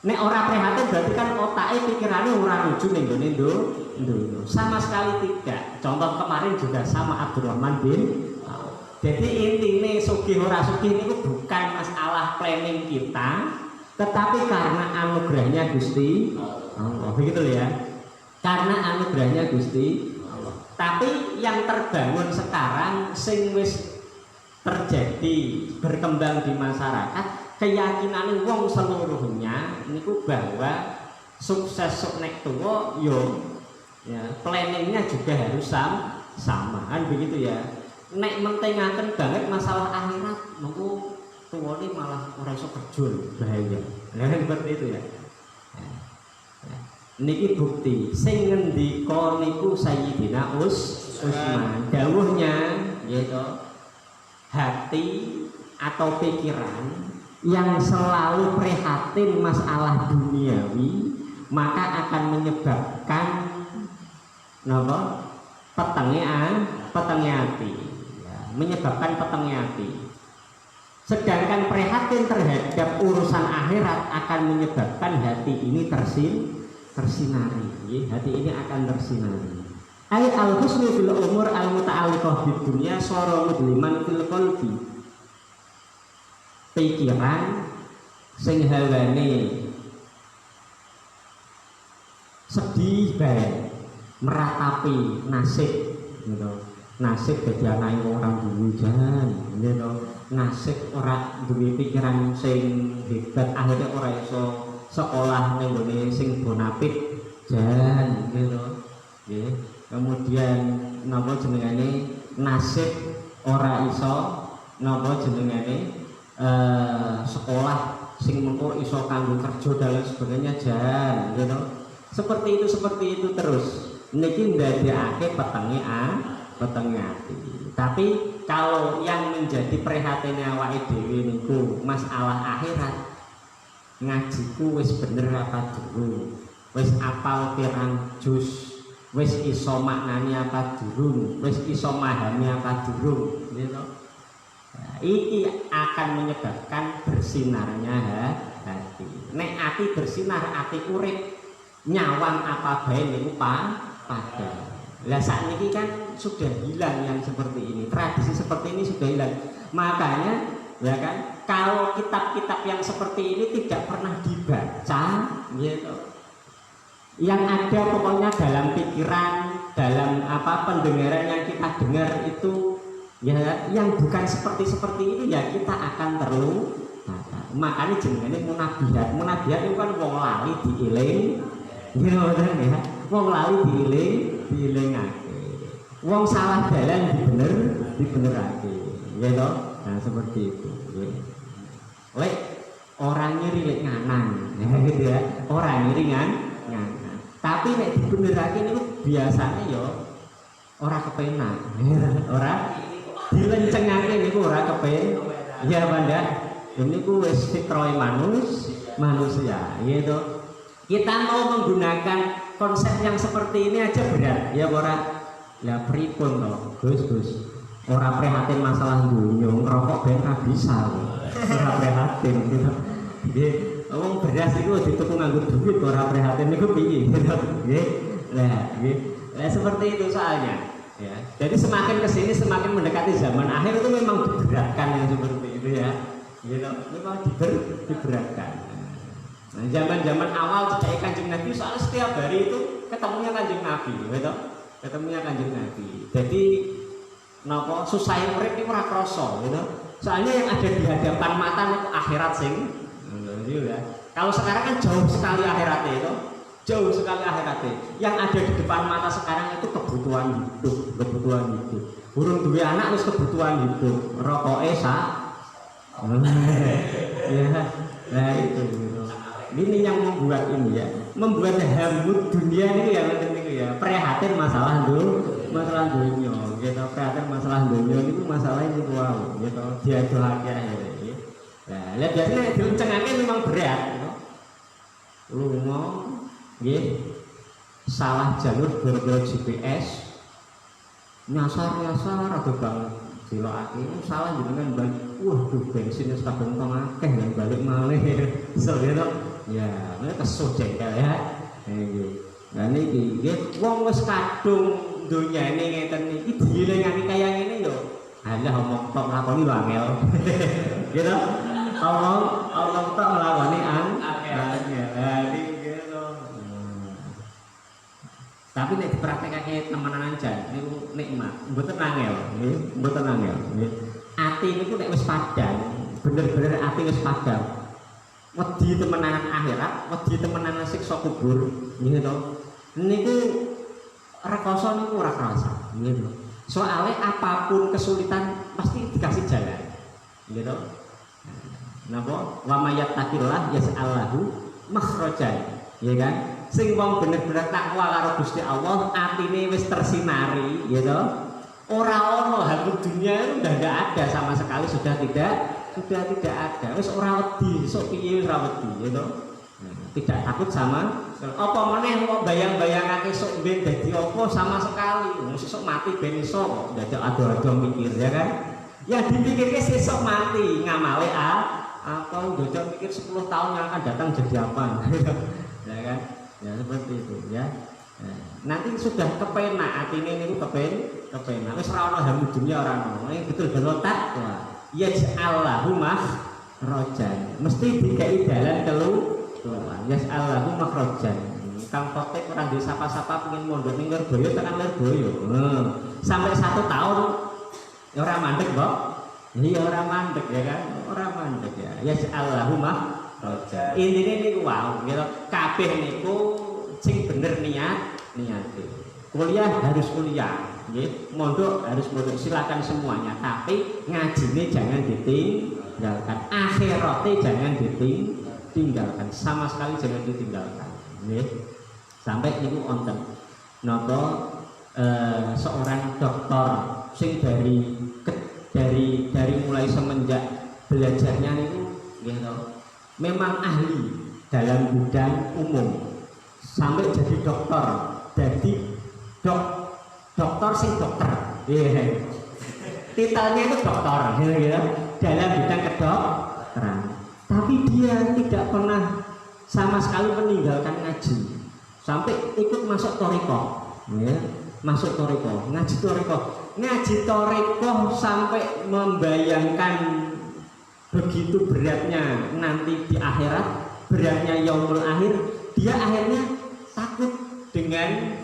S2: Nek orang prihatin berarti kan otaknya pikirannya orang lucu nih Indo. Sama sekali tidak. Contoh kemarin juga sama Abdurrahman bin Auf. Jadi intinya sugih ora sugih itu bukan masalah planning kita, tetapi karena anugerahnya Gusti Allah, begitu ya. Karena anugerahnya Gusti Allah. Tapi yang terbangun sekarang sing wis terjadi berkembang di masyarakat, keyakinan wong seluruhnya niku bahwa sukses sok nek tuwa yo ya planningnya juga harus sama kan begitu ya. Nek mentengaken banget masalah akhirat niku tuwane malah ora iso kerja bahaya. Nah seperti itu ya. Niki bukti sing ngendika niku Sayyidina Utsman dawuhnya yaitu hati atau pikiran yang selalu prihatin masalah duniawi maka akan menyebabkan napa petenge hati ya, menyebabkan petenge hati. Sedangkan prihatin terhadap urusan akhirat akan menyebabkan hati ini tersinari ya, hati ini akan tersinari. Ai al-husnu fil umur al-muta'alliqah bid dunya sara mudliman fil qalbi. Pikiran sing hawane sedih bae meratapi nasib gitu. Nasib dadi anake orang duwe jan gitu. Nasib ora duwe pikiran sing hebat akhirnya ora iso sekolah ning gone sing bonapit jan gitu. Nggih. Kemudian napa jenengane nasib ora iso napa jenengane sekolah sing mengko iso kanggo kerja dan lain sebagainya jan gitu. Seperti itu terus niki ndadekake petenge ati. Tapi kalau yang menjadi prihatine awake dhewe niku masalah akhirat, ngajiku wis bener apa durung, wis apal pirang juz, wis iso maknani apa durung, wis iso mahami apa durung gitu. Nah, ini akan menyebabkan bersinarnya hati. Nek ati bersinar, ati urip, nyawang apa bae niku padha. Lah sakniki kan sudah hilang yang seperti ini. Tradisi seperti ini sudah hilang. Makanya ya kan kalau kitab-kitab yang seperti ini tidak pernah dibaca gitu. Yang ada pokoknya dalam pikiran, dalam apa pendengaran yang kita dengar itu ya yang bukan seperti ini ya kita akan terluka. Makanya jenenge munabihat itu kan wong lali dieling gitu ya. Wong lali dielingake. Wong salah dalan dibenerake. Ya toh? Nah seperti itu. Lek orang nyeri lek nganan ya gitu ya. Orang nyeri nganan. Tapi nek dibenerake niku biasanya yo ora kepenak. Ora dilencengake niku ora kepen. Ya Banda. Ini ku wis fitrah manusia, gitu. Kita mau menggunakan konsep yang seperti ini aja berat, ya ora. Ya pripun to, Gus. Ora prihatin masalah dunya, ngerokok ben ra bisa. Ora prihatin gitu. Nggih, wong beras iku dituku nganggo duit ora prihatin niku piye gitu. Nggih. Nah, nggih. Nah, seperti itu soalnya. Ya. Jadi semakin kesini semakin mendekati zaman akhir itu memang diberatkan yang seperti itu ya. Gitu, memang diberatkan. Nah, zaman awal sejak Kanjeng Nabi soalnya setiap hari itu ketemunya Kanjeng Nabi, gitu. Ketemunya Kanjeng Nabi. Jadi napa susah urip niku ora krasa, gitu. Soalnya yang ada di hadapan mata itu akhirat sing gitu ya. Kalau sekarang kan jauh sekali akhiratnya itu. Jauh sekali akhiratnya. Yang ada di depan mata sekarang itu kebutuhan hidup. Burung duwe anak wis kebutuhan hidup. Rokoke sak ya, nah itu gitu. Ini yang membuat ini ya, membuat hambut dunia ini ya, prihatin masalah dunia, gitu. Prihatin masalah dunia itu masalah itu wow, gitu. Dia doa akhirnya. Nah, lihat biasanya dilencengake memang berat, gitu. Lunga, gitu. Salah jalur gara-gara GPS, nyasar atau banget. Silokake salah jenengan balik. Waduh bensin wis kadung tong akeh lan balik malih. So gitu. Ya, nek kesuh jengkel ya. Nggih. Lah niki nggih wong wis kadung donyane ngeten iki dielingake kaya ngene lho. Alah omong tok nglakoni lho angel. Gitu. Allah tok nglakoni angel. Lah niki gitu. Tapi nek dipraktekake temenan aja niku nikmat, mboten angel, nggih, mboten angel, nggih. ati niku nek wis padhang, bener-bener ati wis padhang. Wedi temenan akhirat, wedi temenan siksa kubur, nggih to. Niku rekoso niku ora kerasa, nggih to. Soale apapun kesulitan pasti dikasih jalan. Nggih to. Napa? Wa mayattaqillah yas'allahu makhrajan. Ya kan? Sing wong bener-bener takwa karo Gusti Allah, atine wis tersinari, ya to. Ora ono hal dunia udah enggak ada sama sekali, sudah tidak ada. Wis ora wedi, sok piye wis ora wedi, ya to. Tidak takut sama apa meneh kok bayang-bayangake sok ben dadi apa sama sekali. Wong sesuk mati ben iso kok dadak ado-ado mikir, ya kan? Ya dipikirke sesuk mati, ngamale apa jajak mikir 10 tahun yang akan datang jadi apa. Ya kan? Ya seperti itu ya. Nanti sudah kepenak atine niku kepenak. Wis ora ono hamu dunya ora ono. Betul-betul takwa. Yaj'allahu makhrajan. Mesti dikai dalan keluar. Yaj'allahu makhrajan. Kang Kotek ora duwe sapa-sapa pengen mondok ning Lirboyo tekan Lirboyo. Sampai 1 tahun ya ora mandek, Mbok. Iya ora mandek ya kan? Ora mandek ya. Yaj'allahu makhrajan. Intine niku wae, gitu. Kabeh niku sing bener niate. Kuliah harus kuliah, nggih. Mondok harus mondok, silakan semuanya, tapi ngajine jangan ditinggalkan. Akhirate jangan ditinggalkan. Sama sekali jangan ditinggalkan, nggih. Sampai niku wonten napa seorang dokter sing dari mulai semenjak belajarnya niku nggih to. Memang ahli dalam bidang umum sampai jadi dokter, jadi dokter sing dokter, titelnya itu dokter, gitu, dalam bidang kedokteran. Tapi dia tidak pernah sama sekali meninggalkan ngaji, sampai ikut masuk toriko, ya, masuk toriko, ngaji toriko sampai membayangkan begitu beratnya nanti di akhirat, beratnya yaumul akhir. Dia akhirnya takut dengan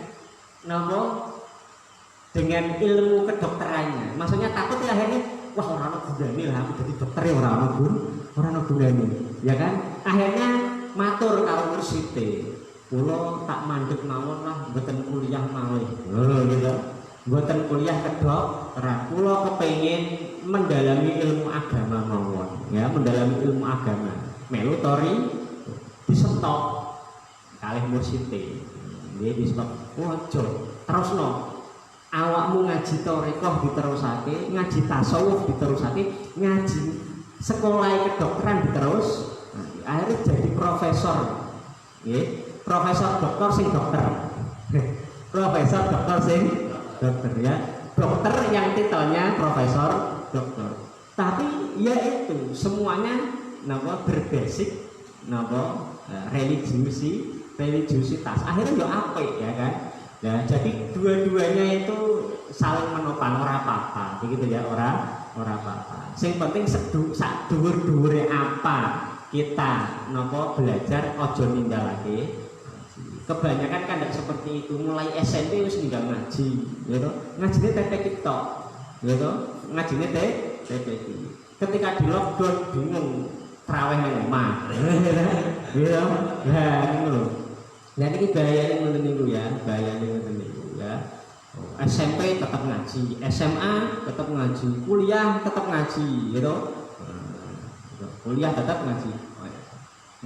S2: ilmu kedokterannya. Maksudnya takut ya akhirnya, wah orang gunane lah aku jadi dokter ya orang gunane, ya kan? Akhirnya matur karo mursite, kula tak mandeg mawon lah, mboten kuliah malih. Gitu. Mboten kuliah kedokteran, kula kepengin mendalami ilmu agama mawon, ya, mendalami ilmu agama. Melu tori disentop kalih mursite. Nggih disebut ojo terusno. Awakmu ngaji tarekah diterusake, ngaji tasawuf diterusake, ngaji sekolah kedokteran diterus. Akhirnya jadi profesor. Nggih, profesor dokter sing dokter. Profesor dokter sing dokter ya. Dokter yang titelnya profesor dokter. Tapi ya itu semuanya berbasic religiusitas. Akhirnya ya apik ya kan. Nah, jadi dua-duanya itu saling menopang, ora apa-apa, begitu ya, ora apa-apa. Sing penting sak dhuwur-dhuwure apa kita belajar ojo ninggalake. Kebanyakan kan tidak seperti itu, mulai SMP wis ninggal ngaji, gitu. Ngajine TPK tok, gitu. Ngajine TPK. Ketika di lockdown bingung traweh nang omah. Gitu. Nah, ngono lho. Nah ini bahayanya ngoten niku ya, SMP tetap ngaji, SMA tetap ngaji, kuliah tetap ngaji, gitu. Kuliah tetap ngaji.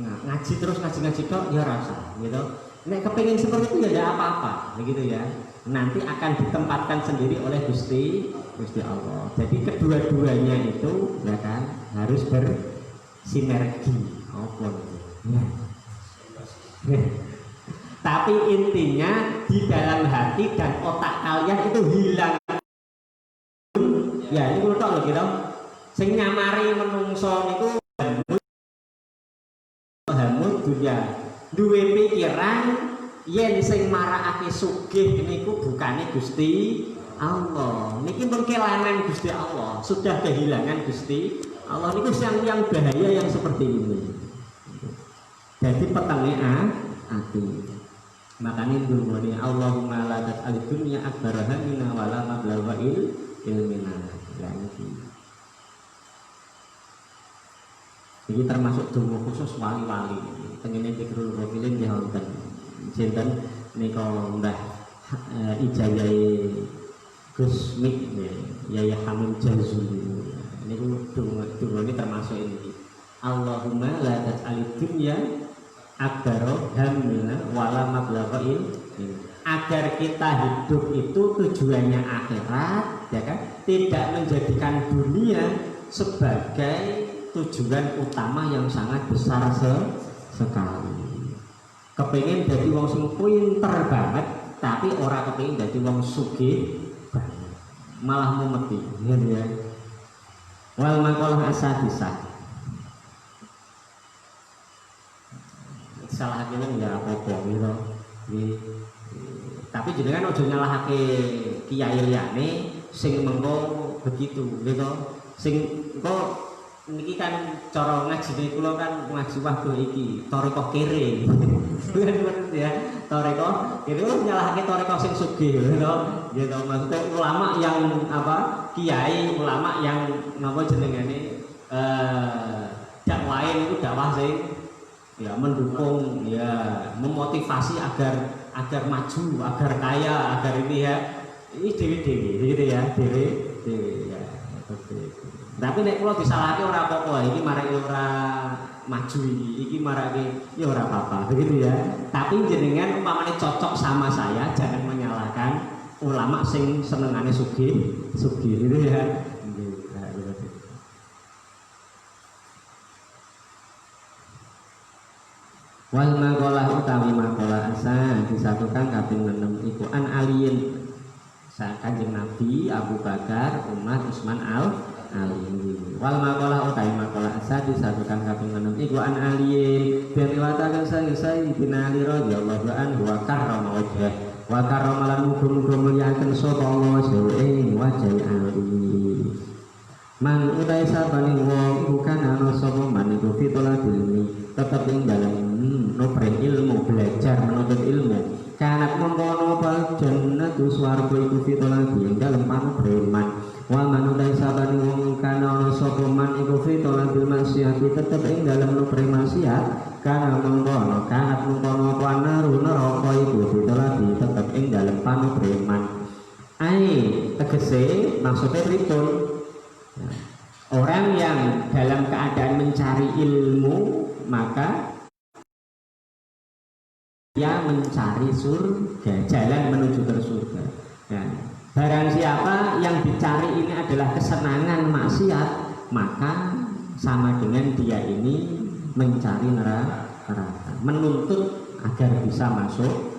S2: Ngaji terus ngaji tok ya rasa, gitu. Nek kepengin seperti itu ya tidak apa-apa, begitu ya. Nanti akan ditempatkan sendiri oleh Gusti Allah. Jadi kedua-duanya itu ya kan harus bersinergi. Tapi intinya di dalam hati dan otak kalian itu hilang. Ya ini tok lho gitu. Sing nyamari menungso niku hamud dunya. Duwe pikiran yen sing marakake sugih niku bukane Gusti Allah. Niki pun kelanan Gusti Allah, sudah kehilangan Gusti Allah niku yang bahaya yang seperti ini. Jadi petenge ati. Makanya dulu Allahumma la tas'al dunya akbar hamina wala mablagha ilmina. Ya ini. Ini termasuk donga khusus wali-wali. Tengene Fikrul Ghafilin nggih wonten. Sinten nika Mbah Ijayah Gus Mik Yaya Hamim Jazuli. Niku donga ini termasuk ini. Allahumma la taj'alid dunya akbaro hammina wala mablagha ilmin. Agar kita hidup itu tujuannya akhirat, ya kan? Tidak menjadikan dunia sebagai tujuan utama yang sangat besar sekali. Kepingin jadi wong sing pinter banget, tapi ora kepingin jadi wong sugih banget, malah mumeti, ya. Wal maqalah asadisah. Salah akhirnya ya apa-apa gitu. Tapi jenengan ojo nyalahake kiai liyane sing mengko begitu gitu. Sing engko niki kan cara ngajine kula kan ngaji waktu iki tarekah kere. Bener ya. Tarekah kere nyalahake tarekah sing sugih gitu. Gitu maksudnya ulama yang apa? Kiai ulama yang napa jenengane dakwain itu dakwah sing ya mendukung, ya memotivasi agar maju, agar kaya, agar ini ya ini dewi gitu ya, dewi ya. Tapi nek kula disalahke ora apa-apa, iki marak ora maju iki marake ya ora apa-apa, begitu ya. Tapi jenengan umpamane cocok sama saya, jangan menyalahkan ulama sing senengane sugih gitu ya. Wal maqalah utawi maqalah asa disatukan kaping 6 iku an aliyin Kanjeng Nabi, Abu Bakar, Umar, Utsman, Ali. Wal maqalah utawi maqalah asa disatukan kaping 6 iku an aliyin ben riwayataken Sayyidina Ali radhiyallahu anhu wa karrama wajhah wa karrama lan muga-muga mulyaken sapa Allah ing wajah Ali. Man utai sabane wong iku kan ana sapa man iku fitola ilmi tetep ing dalem nuprih ilmu, belajar menuntut ilmu. Kanat mengkono pal jannatu swarga iku fitola ing dalem panupreman. Wa man utai sabane wong kan ana sapa man iku fitola bil maksiat tetep ing dalem nuprih maksiat. Kana mengkono kanat mengkono apa naru neraka iku fitola tetep ing dalem panupreman. Ai tegese maksudnya pripun? Orang yang dalam keadaan mencari ilmu maka dia mencari surga, jalan menuju ke surga. Nah, barang siapa yang dicari ini adalah kesenangan maksiat, maka sama dengan dia ini mencari neraka, menuntut agar bisa masuk.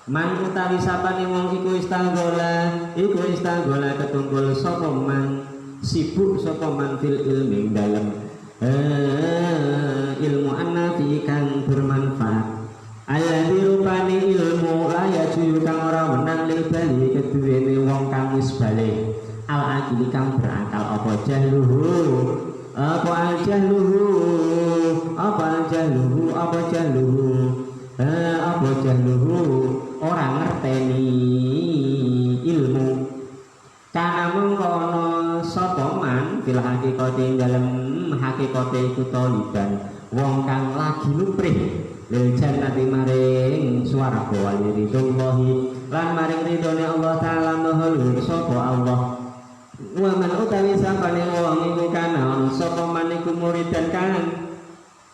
S2: Man utawi sapane wong iku istanggola ketunggul sapa man sibuk sapa man fil ilmi dalam ilmu an-nafi kang bermanfaat. Alladzi rupane ilmu layaju kang ora menang lil bali keduwene wong kang wis bali. Al akili kang berakal apa jahluhu apa jahluhu orang ngerteni ilmu. Kana mengkono sapa man fil hakikate dalem hakikate iku taliban wong kang lagi luprih lil jannati maring swarga waliridullah lan maring ridone Allah taala mahluhur sapa Allah. Wa man utawi sapane wong iku kana sapa man iku muridan kan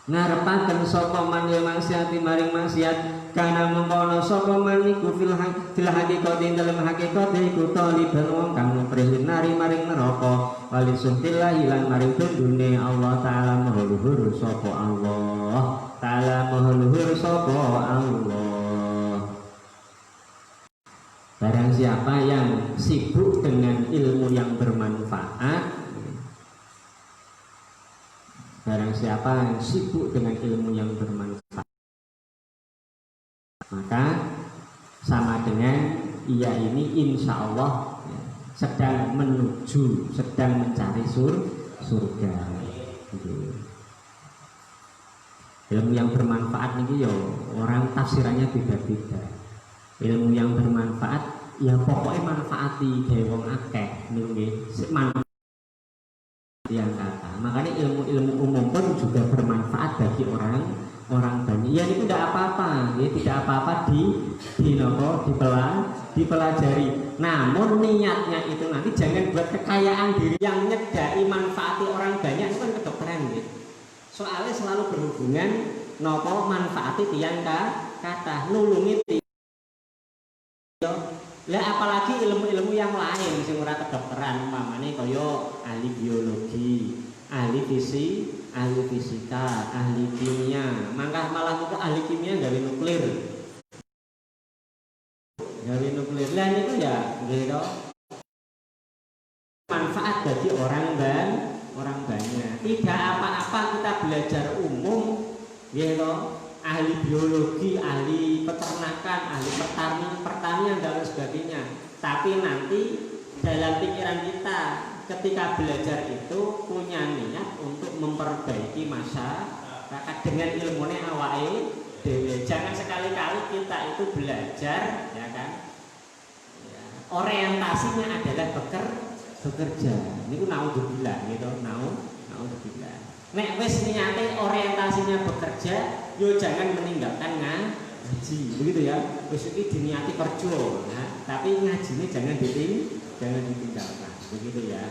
S2: ngarepaken sapa man ya maksiati maring maksiat kana mengkono sapa man iku fil hakikati dalem hakikate iku taliban wong kang nuprih nari maring neraka walisuhtillahi lan maring dune Allah taala mahluhur sapa Allah taala mahluhur sapa Allah. Barang siapa yang sibuk dengan ilmu yang bermanfaat, barang siapa yang sibuk dengan ilmu yang bermanfaat, maka sama dengan ia ini insya Allah sedang mencari surga. Ilmu yang bermanfaat ini ya orang tafsirannya beda-beda. Ilmu yang bermanfaat ya pokoknya manfaati gawe wong akeh nggih manfaat yang kata. Makanya ilmu-ilmu umum pun juga ya tidak apa-apa dipelajari. Namun niatnya itu nanti jangan buat kekayaan diri yang nyedai manfaati orang banyak, itu kan kedokteran gitu. Soalnya selalu berhubungan nopo manfaati tiyang kata nulungi lah, apalagi ilmu-ilmu yang lain sing ora kedokteran, umpamane kaya ahli biologi, ahli fisika, ahli kimia, malah kok ahli kimia gawe nuklir. Lah niku ya gitu. Manfaat bagi orang banyak. Tidak apa-apa kita belajar umum gitu. Ahli biologi, ahli peternakan, ahli pertanian dan sebagainya. Tapi nanti dalam pikiran kita ketika belajar itu punya niat untuk memperbaiki masyarakat dengan ilmunya awake dhewe. Jangan sekali-kali kita itu belajar, ya kan? Ya, orientasinya adalah bekerja. Niku naudzubillah gitu, naudzubillah. Nek wis niate orientasinya bekerja, yo jangan meninggalkan ngaji, begitu ya. Wis iki diniati kerja, nah, tapi ngajine jangan ditinggalkan, begitu ya.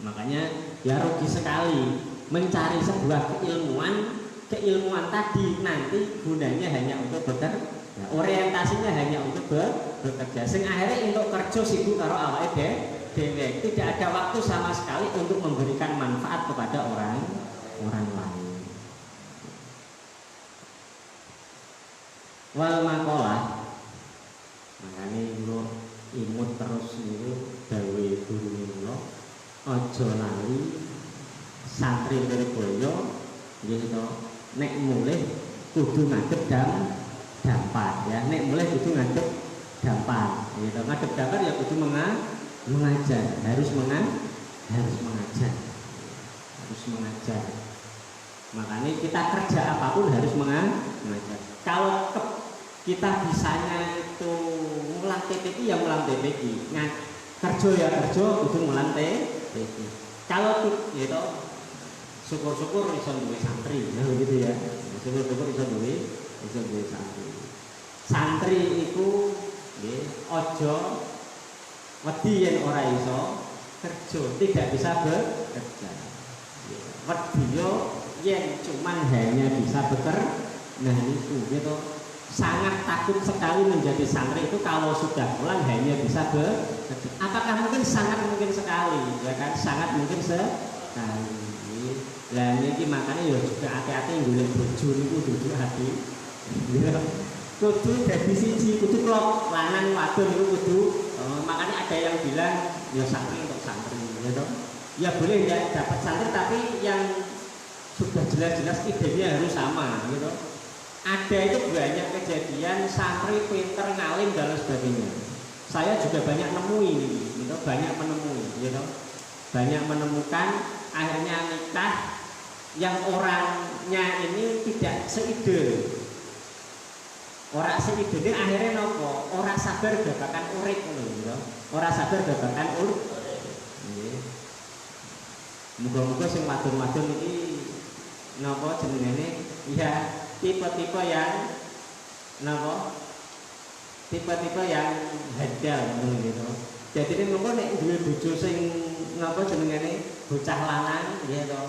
S2: Makanya ya rugi sekali mencari sebuah keilmuan tadi nanti gunanya hanya untuk bekerja, ya, orientasinya hanya untuk bekerja. Sing akhirnya untuk kerja sibuk karo awake dhewe, tidak ada waktu sama sekali untuk memberikan manfaat kepada orang lain. Wal maqalah, makanya dulu imut terus niku dawe guru kula, aja lali santri Lirboyo nggih to, nek mulih kudu ngadep dampak ya, nek mulih kudu ngadep dampak gitu. Ngadep dampak ya kudu mengajar, harus mengajar. Makanya kita kerja apapun harus mengajar. Kalau kita bisanya itu ngulang TPQ ya ngulang TPQ, kerja ya kerja itu ngulang TPQ. Kalau gitu syukur-syukur iso duwe santri, nah gitu ya. Syukur-syukur iso duwe santri. Santri itu nggih aja wedi yen ora iso kerja, tidak bisa bekerja. Wedi yo yen cuman hanya bisa bekerja. Nah itu gitu. Sangat takut sekali menjadi santri itu kalau sudah pulang hanya bisa bekerja. Apakah mungkin? Sangat mungkin sekali, ya kan? Sangat mungkin sekali. Lah niki makanya yo juga hati-hati golek bojo niku kudu hati. Kudu dadi siji, kudu klop lanang wadon niku kudu. Makanya ada yang bilang ya santri untuk santri gitu. Ya boleh ya dapat santri tapi yang sudah jelas-jelas idenya harus sama gitu. Ada itu banyak kejadian santri pinter ngalim dan sebagainya. Saya juga banyak nemui gitu, banyak menemui gitu. Banyak menemukan akhirnya nikah yang orangnya ini tidak seide. Orang seidene akhirnya nopo, orang sabar babakan urip ngono lho. Orang sabar babakan urip. Nggih. Muga-muga sing wadon-wadon iki napa jenengane ya tipe-tipe yang napa? Tipe-tipe yang handal ngono gitu. Jadi ini monggo nek duwe bojo sing napa jenengane bocah lanang nggih to.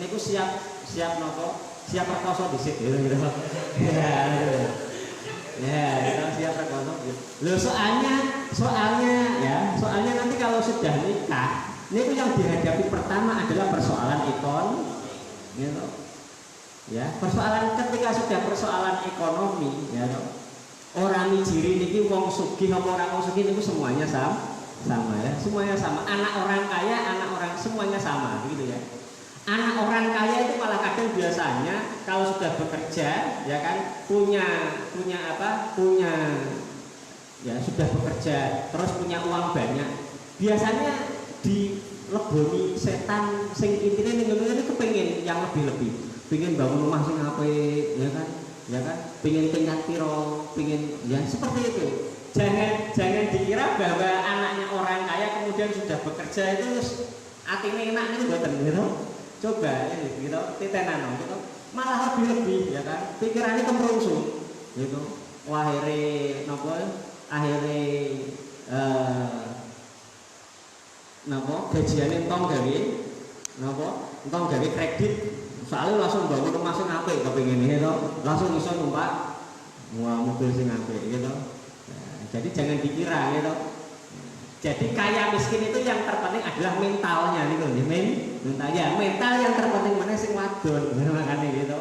S2: Niku siap napa? Siap rekoso dhisik gitu. Ya, kita siap rekono. Loh soalnya nanti kalau sudah nikah, ini yang dihadapi pertama adalah persoalan gitu. Ya, persoalan ketika sudah persoalan ekonomi, ya. Orang mijiri niki wong sugih apa orang wong sugih niku semuanya sama ya. Semuanya sama. Anak orang kaya, anak orang semuanya sama, begitu ya. Anak orang kaya itu malah kadang biasanya kalau sudah bekerja, ya kan, punya ya sudah bekerja, terus punya uang banyak. Biasanya dileboni setan sing intine ning ngene kepengin yang lebih-lebih. Pengen bangun rumah sing apik, ya kan? Pengen tingkat piro, pengen ya seperti itu. Jangan dikira bahwa anaknya orang kaya kemudian sudah bekerja itu atine enak niku mboten gitu. Coba gitu, titenan gitu. malah lebih ya kan, pikirannya kemerungsung gitu. Akhirnya nopo, akhirnya nopo gajiannya entong gawe nopo, entong gawe kredit, soalnya langsung bangun rumah sing apik kepengin gitu, langsung iso numpak mobil sing apik gitu. Jadi jangan dikira gitu. Jadi kaya miskin itu yang terpenting adalah mentalnya nih loh, mental yang terpenting mana sing wadon, makanya gitu.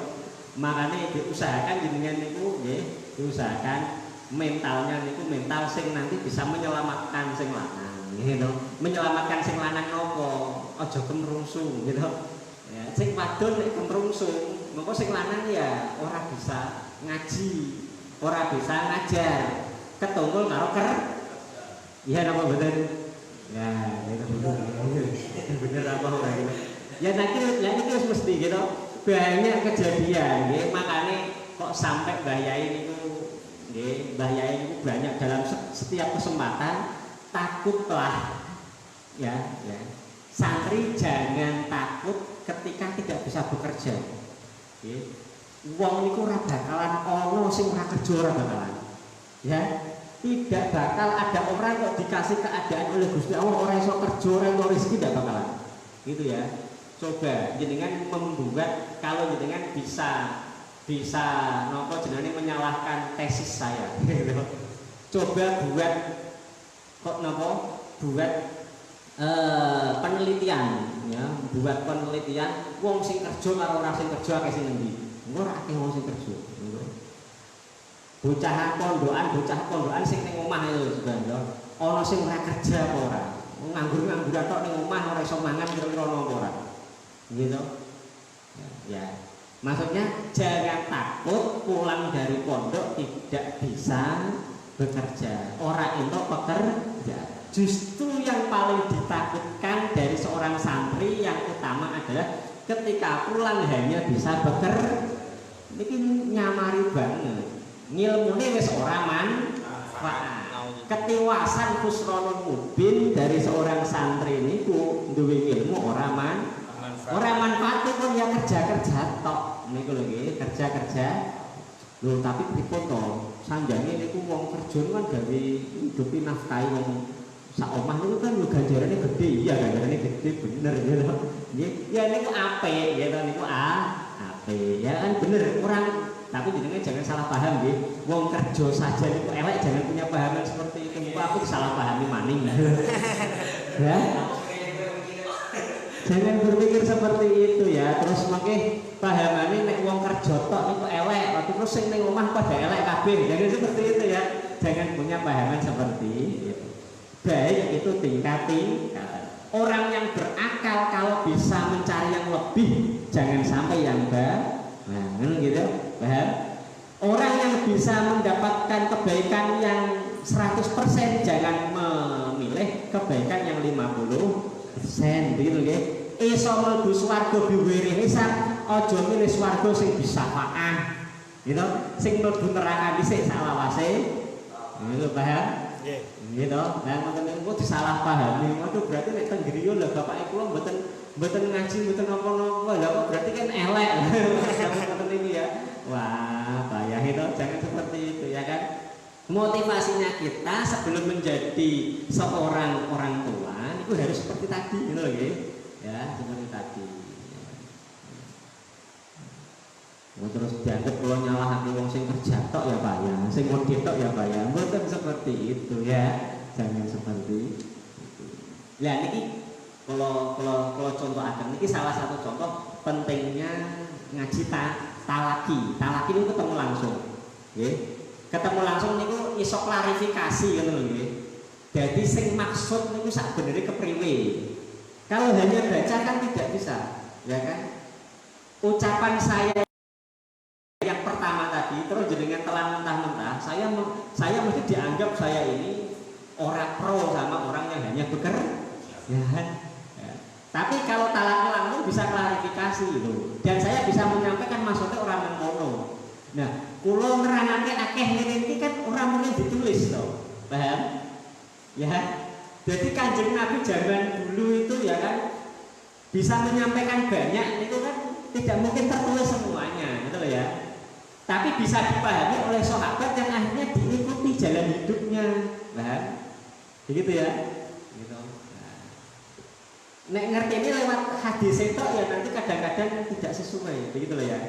S2: Makanya diusahakan jenengan niku nggih, diusahakan mentalnya niku mental sing nanti bisa menyelamatkan sing lanang gitu. Menyelamatkan sing lanang nopo? Aja kemerungsung gitu. Ya, sing wadon nek kemerungsung, mengko sing lanang ya ora bisa ngaji, ora bisa ngajar. Ketunggul karo iya nama bener ya itu bener apa orang gitu ya nanti terus mesti gitu banyak kejadian ya, makanya kok sampai bayain itu ya, bayain itu banyak dalam setiap kesempatan takutlah ya santri jangan takut ketika tidak bisa bekerja ya. Wong niku ora bakalan ono sing ora kerja ora bakalan ya. Tidak bakal ada orang kok dikasih keadaan oleh Gusti Allah orang iso kerja orang iso rezeki tidak bakalan gitu ya. Coba jenengan membuat, kalau jenengan bisa nopo jenengan menyalahkan tesis saya gitu. Coba buat kok nopo buat penelitian ya, buat penelitian wong sing kerja karo ora sing kerja akeh sing endi. Engko ora akeh wong sing kerja. Bocah pondokan sing ning omah itu sebenarnya ana sing ora kerja apa ora. Nganggur tok ning omah ora iso mangan kira-kira ana apa ora. Gitu. Ya. Maksudnya jangan takut pulang dari pondok tidak bisa bekerja. Ora entuk pekerja. Justru yang paling ditakutkan dari seorang santri yang utama adalah ketika pulang hanya bisa bekerja. Ini nyamari banget. Ngilmune wis ora manfaat. Ketiwasan khusronun mubin dari seorang santri niku duwe ilmu ora manfaat pun ya kerja tok niku lho nggih, kerja. Lho tapi pripun to? Sanjane niku wong kerja kan gawe hidupi nafkahi wong sak omah niku kan yo ganjarane gede, iya ganjarane gede bener ya lho. Nggih, ya niku apik ya to niku apik. Ya kan bener orang. Tapi jenengan jangan salah paham nggih. Wong kerja saja niku elek, jangan punya pahaman seperti itu. Muka aku salah pahami maning. Ya. Jangan berpikir seperti itu ya. Terus mangke pahamane nek wong kerja tok niku elek, terus sing ning omah pada elek kabeh. Jangan seperti itu ya. Jangan punya pahaman seperti itu. Baik itu tingkat. Orang yang berakal kalau bisa mencari yang lebih, jangan sampai yang gitu. Paham? Orang yang bisa mendapatkan kebaikan yang 100% jangan memilih kebaikan yang 50% gitu nggih. Iso mlebu swarga biwiri hisab, aja milih swarga sing bisafaah. Gitu. Sing mlebu neraka dhisik salawase. Gitu paham? Nggih. Gitu. Nah ngoten niku disalahpahami. Waduh berarti nek teng griya lho bapake kula mboten ngaji mboten napa-napa. Lah kok berarti kan elek. Ngoten iki ya. Wah, bahaya itu, jangan seperti itu ya kan. Motivasinya kita sebelum menjadi seorang orang tua itu harus seperti tadi gitu loh ya, seperti tadi. Terus dianggap kalau nyalahake wong sing kerja tok ya Pak ya, sing ngode tok ya Pak ya. Mboten seperti itu ya. Jangan seperti itu. Lah niki kalau contoh akan niki salah satu contoh pentingnya ngaji talaki itu ketemu langsung nggih. Ketemu langsung niku iso klarifikasi ngono lho nggih. Jadi sing maksud niku sakbenere kepriwe. Kalau hanya baca kan tidak bisa, ya kan? Ucapan saya yang pertama tadi terus jenengan telan mentah-mentah, saya mesti dianggap saya ini orang pro sama orang yang hanya bekerja. Ya kan? Tapi kalau talaknya langsung bisa klarifikasi gitu. Dan saya bisa menyampaikan maksudnya orang yang mono. Nah, kulo nerangake akeh ngene kan orang mungkin ditulis toh. Paham? Ya. Jadi Kanjeng Nabi zaman dulu itu ya kan bisa menyampaikan banyak itu kan tidak mungkin tertulis semuanya, gitu loh ya. Tapi bisa dipahami oleh sahabat yang akhirnya diikuti jalan hidupnya, paham? Begitu ya. Gitu. Nah, nek ngerti ini lewat hadis itu ya nanti kadang-kadang tidak sesuai, begitu loh ya.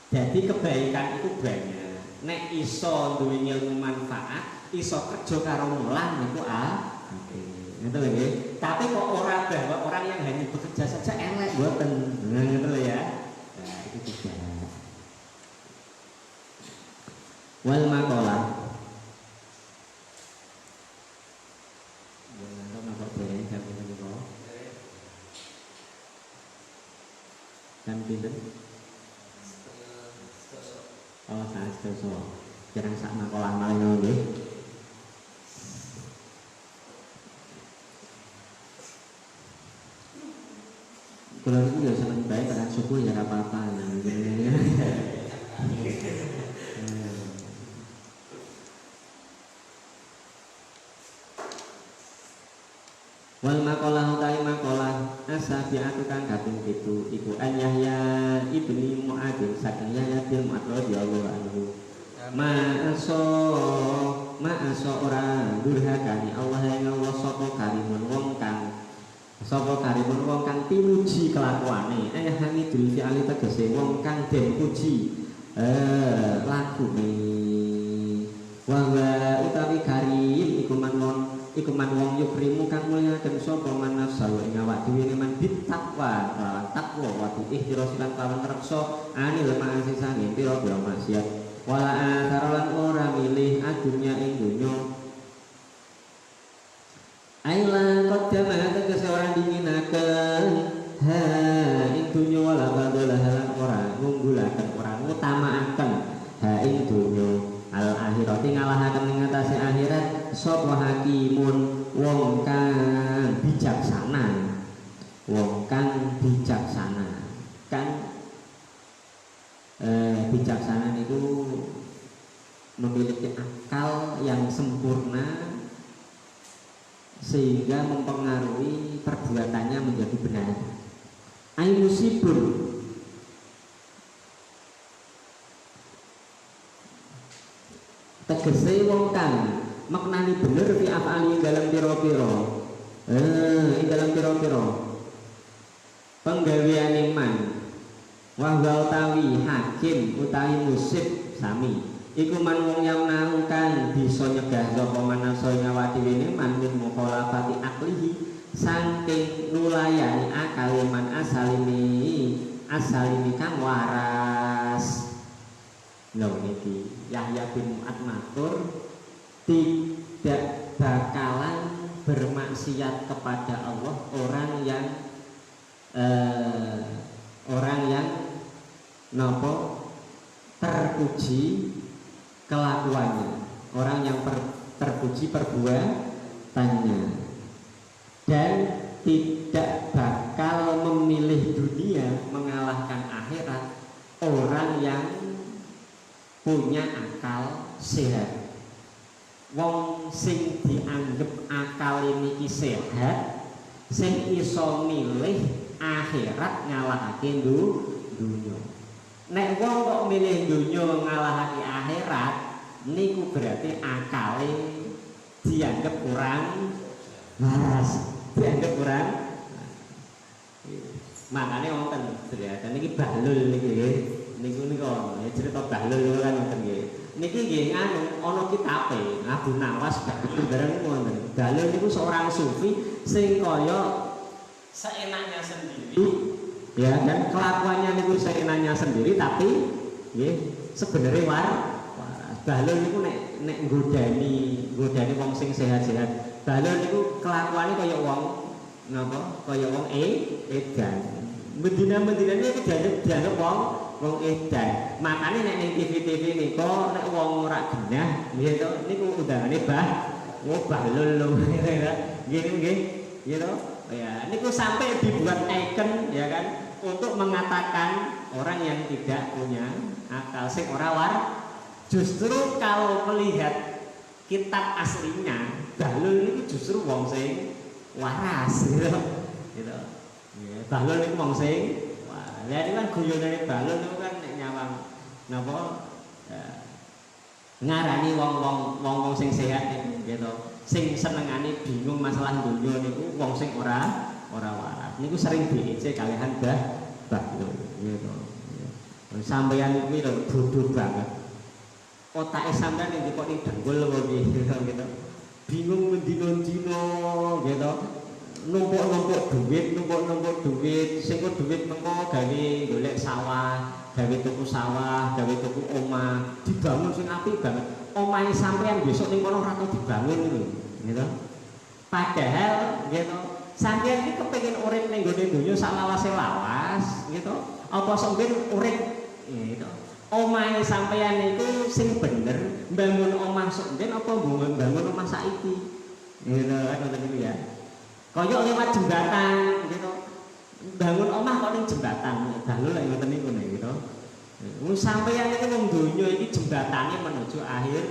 S2: Jadi kebaikan itu banyak. Nek iso duwe ilmu manfaat, iso kerja karo mulang niku oke. Gitu lho nggih. Tapi kok ora bahwa orang yang hanya bekerja saja elek mboten. Nah, gitu lho ya. Nah, itu tidak. Wal maqalah. Ya, napa dereng jam menika? Jam pinten? Oh, saat sedoso. Jarang sak makalah malih nggih. Kalau itu ya seneng baik karena subuh ya apa-apa. Wal maqalah utai maqalah asabiatu kang kaping 7 iku an Yahya ibni Mu'adz saking Yahya bin Mu'adz radhiyallahu anhu. Ma'aso ora durhakani Allah yang Allah sapa karimun wong kang pinuji kelakuane hamidul fi ali tegese wong kang den puji lakune wa utawi karim iku man wong yukrimu kang mulyaken sapa man nafsu ing awak dhewe man bitakwa takwa wa ihtirasi lan kawan reksa anil ma'asi sange pira-pira maksiat wala akarolan ora milih adunya ing donya aila qaddama tegese ora dinginaken ha ing donya wala badalah lan ora ngunggulaken ora ngutamaaken ha ing donya al akhirati ngalahaken ing atase akhirat sapa hakimun wong kang bijaksana kan bijaksana itu memiliki akal yang sempurna sehingga mempengaruhi perbuatannya menjadi benar. Aimusibun tegese wong kang maknani bener fi afali dalam pira-pira dalam pira-pira penggaweane man wa utawi hakim utawi musib sami iku man wong yang kang bisa nyegah sapa manasa ngawati wene man min mukhalafati aklihi saking nulayani akal man asalimi kang waras. Lho niki Yahya bin Mu'adz matur tidak bakalan bermaksiat kepada Allah orang yang nopo terpuji kelakuannya, orang yang terpuji perbuatannya dan tidak bakal memilih dunia mengalahkan akhirat orang yang punya akal sehat. Wong sing dianggap akal ini sehat sing iso milih akhirat ngalahake dunya. Nek wong kok milih dunya ngalahake akhirat niku berarti akale dianggap kurang waras, dianggap kurang. Makanya wonten dan niki bahlul niki nggih. Niku ya cerita bahlul kan ngoten nggih. Niki nggih anu ana kitabe Abu Nawas bareng wonten. Bahlul niku seorang sufi sing kaya seenaknya sendiri. Ya kan kelakuannya niku seenaknya sendiri tapi nggih sebenarnya waras. Bahlul niku nek nggodani wong sing sehat-sehat. Bahlul niku kelakuane kaya wong napa? Kaya wong edan. Medina-medina niku dianggap wong edan. Makane nek ning TV-TV niku nek wong ora genah nggih to niku undangane bahlul lho. Nggih. Gitu. Ya, niku sampai dibuat icon ya kan untuk mengatakan orang yang tidak punya akal sing ora justru kalau melihat kitab aslinya bahlul niku justru wong sing waras gitu. Gitu. Ya, balon niku wong sing wah, lha niku kan guyonane balon niku kan nek nyawang napa ngarani wong sing sehat niku gitu. Sing senengane bingung masalah donya niku wong sing ora waras. Niku sering diece kalihan balon gitu. Sampeyan iki lho bodoh banget. Otake sampeyan ning kok ning dengkul kok gitu. Bingung mendino-dino gitu. Numpuk duit, sing kok duit mengko gawe golek sawah, gawe tuku sawah, gawe tuku omah, dibangun sing apik banget. Omahe sampeyan besok ning kono ora tau dibangun gitu. Padahal gitu, sampeyan iki kepengin urip ning gone donya salawase lawas gitu. Apa sampeyan urip gitu. Omahe sampeyan iku sing bener, bangun omah sok ben apa bangun omah saiki. Gitu kan ngoten niku ya. Kaya lewat jembatan gitu. Bangun omah kok ning jembatan. Dalu lek ngoten niku gitu. Wong sampeyan iki wong donya iki jembatane menuju akhir.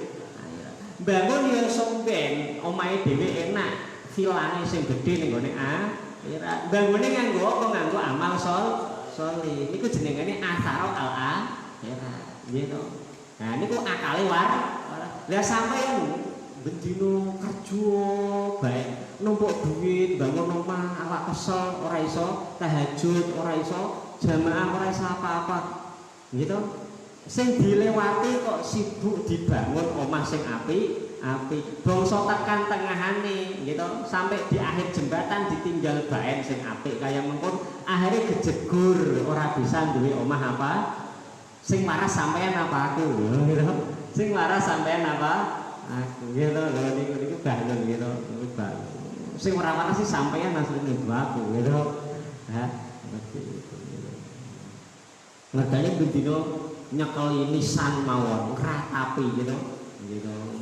S2: Bangun ya sok ben omahe dhewe enak, vilane sing gedhe ning gone akhirat. Bangune nganggo apa? Nganggo amal sholih. Niku jenengane asaro al-akhirah. Gitu. Nah niku akale waras. Lah sampeyan bendino kerja baik numpuk duit bangun omah awak kesel ora iso tahajud ora iso jamaah ora iso apa-apa gitu sing dilewati kok sibuk dibangun omah sing apik bangsa tekan tengahane gitu sampai di akhir jembatan ditinggal baen sing apik kaya mengkon akhirnya kejegur ora bisa duwe omah apa sing waras sampean apa aku gitu sing waras sampean apa aku gitu lho niku balon gitu balon sing ora waras sih sampeyan asline aku gitu ha ngerti itu ngertane bendino nyekeli nisan mawon ngratapi gitu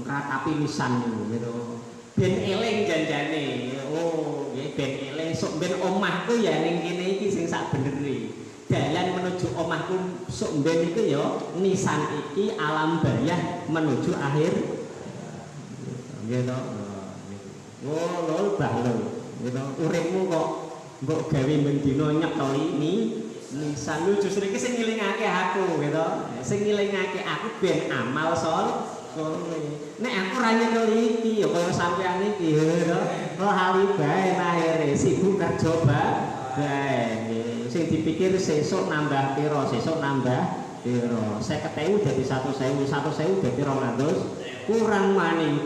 S2: ngratapi nisan gitu ben eling janjane oh nggih ben eling sok ben omahku ya ning kene iki sing sak benere dalan menuju omahku sok ben iku ya nisan iki alam baryah menuju akhir gitu. Oh, lho balon. Gitu. Uripmu kok mbok gawe mendino nyekeli nisan lu justru iki sing ngilingake aku gitu. Sing ngilingake aku ben amal sholih. Nek aku ora nyekeli iki ya kaya sampeyan iki gitu. Kok hali bae akhire sibuk kerja bae. Sing dipikir sesuk nambah piro, sesuk nambah piro. 50.000 dadi 100.000, 100.000 dadi 200. kurang maning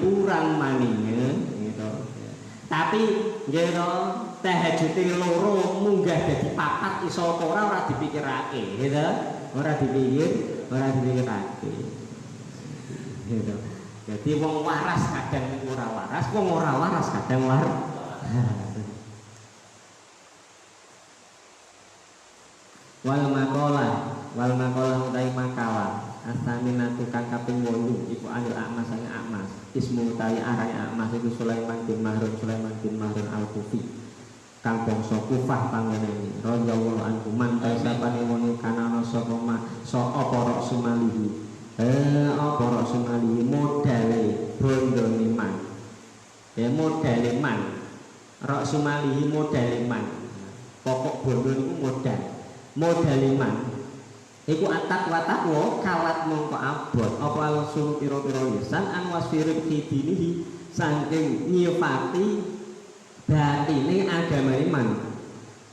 S2: gitu. Tapi gitu tahajud loro munggah dadi 4 iso apa ora dipikirake gitu. Ora dipikirake. Gitu. Jadi wong waras kadang ora waras, wong ora waras kadang waras. Wal maqalah utai makalah astaminatu kang kaping 8 iku anil A'mas sang A'mas ismu utawi arane A'mas iku Sulaiman bin Mahrun al-Kufi kang bangsa Kufah panggonane radhiyallahu anhu man tasabane wong kana ana sapa apa rok sumalihi modale bondo man ya modale man rok sumalihi modale man pokok bondo niku modal man iku atak watakwo kalat mongko abot apa langsung piro-piro lisan an wasfirib hidinihi saking nyifati batine agama iman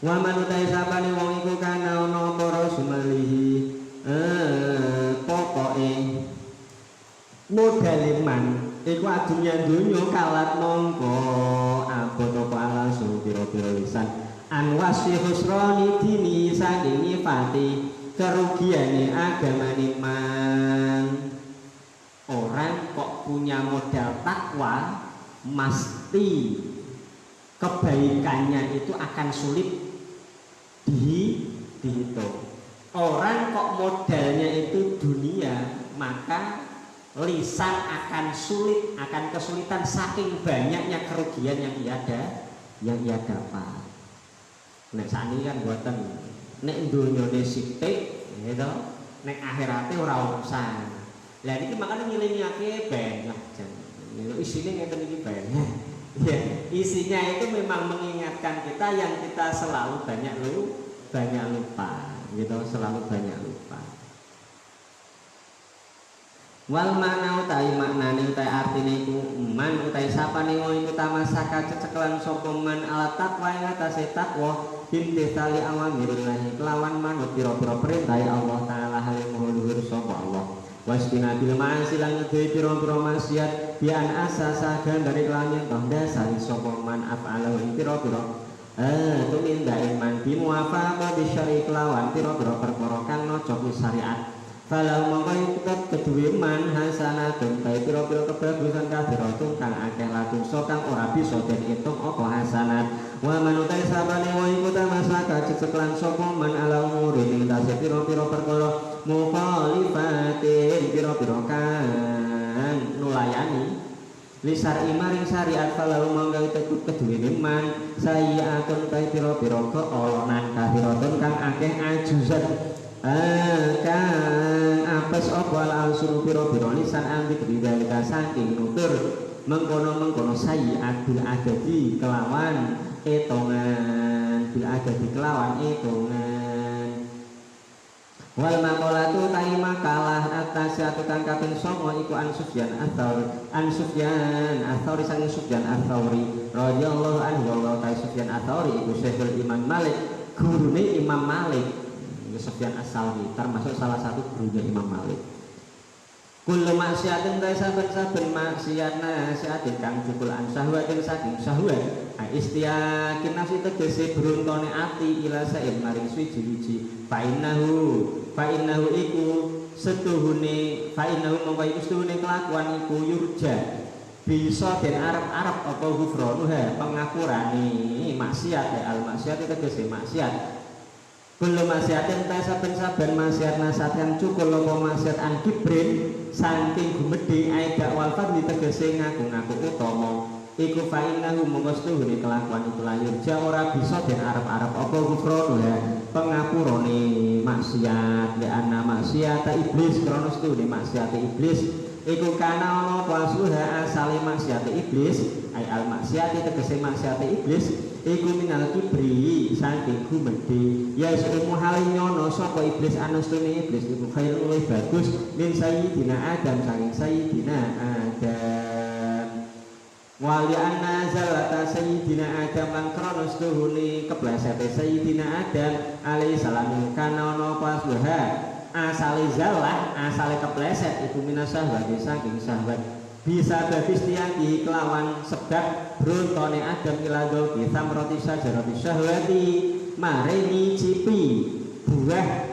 S2: wa manutai sapane wong iku kana ana para sumalihi pokoke modal iman iku adunya dunya kalat mongko abot apa langsung piro-piro lisan an wasfi husrani dini saking nyifati kerugiannya agama iman. Orang kok punya modal takwa mesti kebaikannya itu akan sulit dihitung. Orang kok modalnya itu dunia maka lisan akan sulit, akan kesulitan saking banyaknya kerugian yang ia dapat. Nek sakniki kan mboten nek dunyane sithik gitu nek akhirate ora urusan. Lah niki makane ngilingake ben lah jan. Isine ngeten iki ben. Ya, isinya itu memang mengingatkan kita yang kita selalu banyak lupa, gitu, selalu banyak lupa. Wal makna utai maknane utai artine iku man utai sapane wong iku tamasaka ceceklan sapa man ala taqwa ing atase takwa bimtithali awamirillah kelawan manut pira-pira perintah Allah taala halim luhur sapa Allah wasbina bil ma'asi lan ngedohi pira-pira maksiat bian asasa dari langit toh dasari sapa man af'ala ing pira-pira tuminda iman bimuafaqa bisyari kelawan pira-pira perkara kang nocok syariat. Kalau mongko ikut kedue man hasanatun bae pira-pira kebagusan kafiratun kang akeh latunso kang ora bisa den itung apa hasanat wa manutai sabane wa iku tamasaka ceceklan sapa man ala umuri ing tasih pira-pira perkara mukhalifatin pira-pira kang nulayani lisar imaring syariat kalau mongko ikut kedue man sayiatun bae pira-pira keolonan kafiratun kang akeh ajuzat kang apes opal al-suru piro-piro lisan antik bidalika saking nutur mengkono-mengkono sayiat bil adadi kelawan etongan bil adadi kelawan etongan wal makolatu ta'i makalah atas satu kang kaping songo iku an Sufyan Ats-Tsauri sang Sufyan Ats-Tsauri radhiyallahu anhu wa ta'i Sufyan Ats-Tsauri iku Syekhul Imam Malik gurune Imam Malik Sufyan Ats-Tsauri termasuk salah satu gurunya Imam Malik. Kullu maksiatin ta saben-saben maksiat nasiatin kang jukul an syahwatin saking syahwat. Istiyakin nafsi tegese beruntone ati ila sain maring suci-suci. Fa innahu iku setuhune mongko iku setuhune kelakuan iku yurja. Bisa den arep-arep apa ghufranuha pengapurane maksiat al maksiat tegese maksiat. Kullu maksiatin ta saben-saben maksiat nasatan cukul apa maksiat an kibrin saking gumedhe aida wal fadli tegese ngaku-ngaku utama iku fa innahu mungstuhune kelakuan iku layur ja ora bisa den arep-arep apa kufrono ya pengapurane maksiat ya ana maksiat iblis krana stuhune maksiat iblis iku kana ana pasuha asale maksiat iblis ai al maksiat tegese maksiat iblis iku minal kibri saking gumedhe ya ilmu halinyono sapa iblis anustune iblis iku khairul luwih bagus min sayyidina Adam saking sayyidina Adam wali anna zalata sayyidina Adam lan krana stuhune keblesete sayyidina Adam alaihi salam kana ana pasuha asale zalah asale kepleset iku minas syahwat saking syahwat bisa babis tiyangi kelawan sebab beruntone Adam ilagol kita meroti sajarati syahwati mare nyicipi buah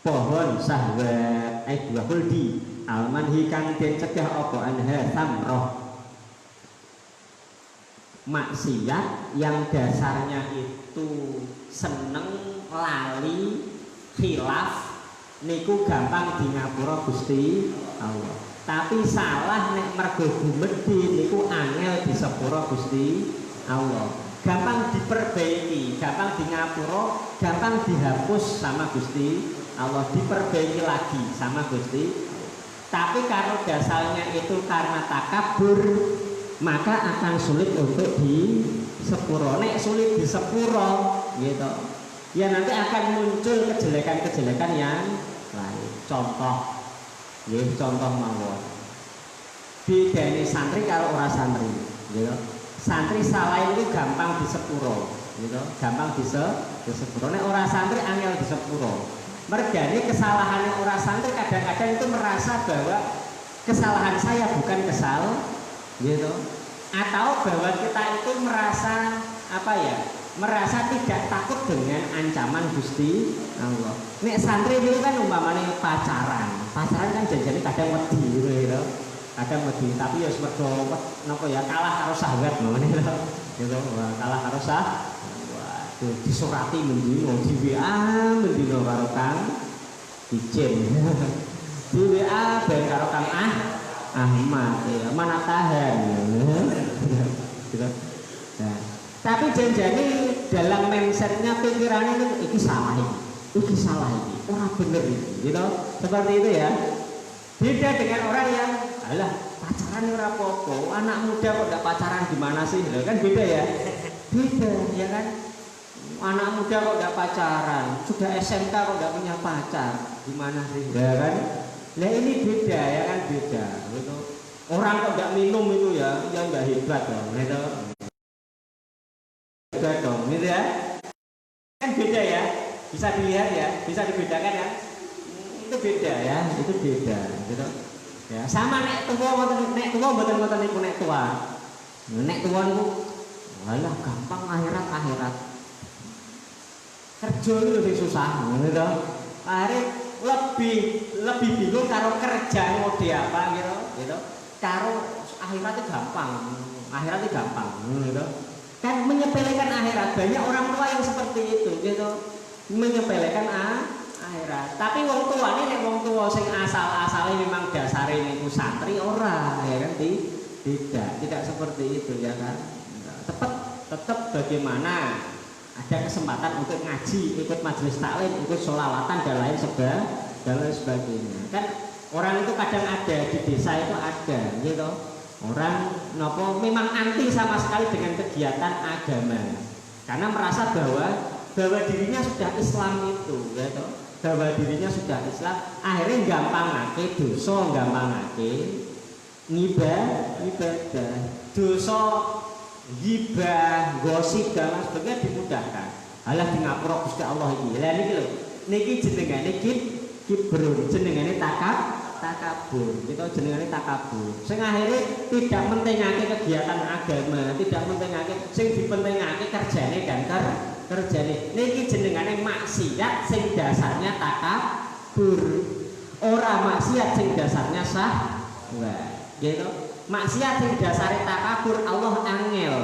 S2: pohon syahwat buah huldi almanhi kang den cegah apa anha samroh maksiat yang dasarnya itu seneng lali khilaf niku gampang di ngapura Gusti Allah. Tapi salah nek mergo gumedhi niku angel di sepura Gusti Allah. Gampang diperbaiki, gampang di ngapura, gampang dihapus sama Gusti Allah, diperbaiki lagi sama Gusti. Tapi kalau dasarnya itu karena takabur, maka akan sulit untuk di sepuro. Nek sulit di sepuro gitu. Ya nanti akan muncul kejelekan-kejelekan yang lain. Contoh mawon. Bedane santri karo ora santri, gitu. Santri salah itu gampang disepuro, gitu. Gampang disepuro. Nek ora santri angel disepuro. Mergane kesalahannya ora santri kadang-kadang itu merasa bahwa kesalahan saya bukan gitu. Atau bahwa kita itu merasa merasa tidak takut dengan ancaman Gusti Allah. Nek santri itu kan umpamane pacaran kan janjane kadang wedi gitu. Kadang wedi tapi ya mergo napa ya kalah karo syahwat ngene lho. Gitu. Kalah karo syahwat. Waduh disurati mendino di WA mendino karo Kang Icin. Di WA ben karo Kang Ahmad ya mana tahan. Gitu. Nah, tapi janjane dalam mindsetnya pikirannya itu salah ini, orang bener ini, gitu. Seperti itu ya. Beda dengan orang yang Lah pacaran ora apa-apa, anak muda kok ndak pacaran gimana sih? Loh, kan beda ya. Beda ya kan. Anak muda kok ndak pacaran, sudah SMK kok ndak punya pacar, gimana sih? Ya kan? Lah ini beda ya kan, beda gitu. Orang kok ndak minum itu ya nggak hebat dong, gitu. Hebat dong, gitu ya. Kan beda ya, bisa dilihat ya, bisa dibedakan ya. Itu beda ya, itu beda, gitu. Ya, sama nek tua mboten niku nek tua. Nek tua niku alah gampang akhirat. Kerja itu lebih susah, gitu. Akhirnya lebih bingung karo kerja mode apa gitu. Karo akhirat itu gampang, gitu. Kan menyepelekan akhirat, banyak orang tua yang seperti itu, gitu. Menyepelekan akhirat. Tapi wong tua ini wong tua sing asal-asale memang dasare niku santri ora, ya kan? Tidak seperti itu ya kan. Tetap bagaimana ada kesempatan untuk ngaji, ikut majelis taklim, ikut sholawatan dan lain sebagainya. Kan orang itu kadang ada di desa itu ada, gitu. Orang nopo memang anti sama sekali dengan kegiatan agama, karena merasa bahwa dirinya sudah Islam itu, gitu. Bahwa dirinya sudah Islam, akhirnya gampangake dosa, gampangake ibadah, dosa gibah, gosip dan lain sebagainya dimudahkan. Alah di ngapura Gusti Allah iki. Lah niki lho. Niki jenengane kibrun, jenengane takabur. Kita jenengane takabur. Sing akhirnya tidak mentingake kegiatan agama, tidak mentingake sing dipentingake kerjane dan kerjane. Niki jenengane maksiat sing dasarnya takabur. Ora maksiat sing dasarnya syahwat. Gitu. Maksiat sing dasare takabur Allah angel.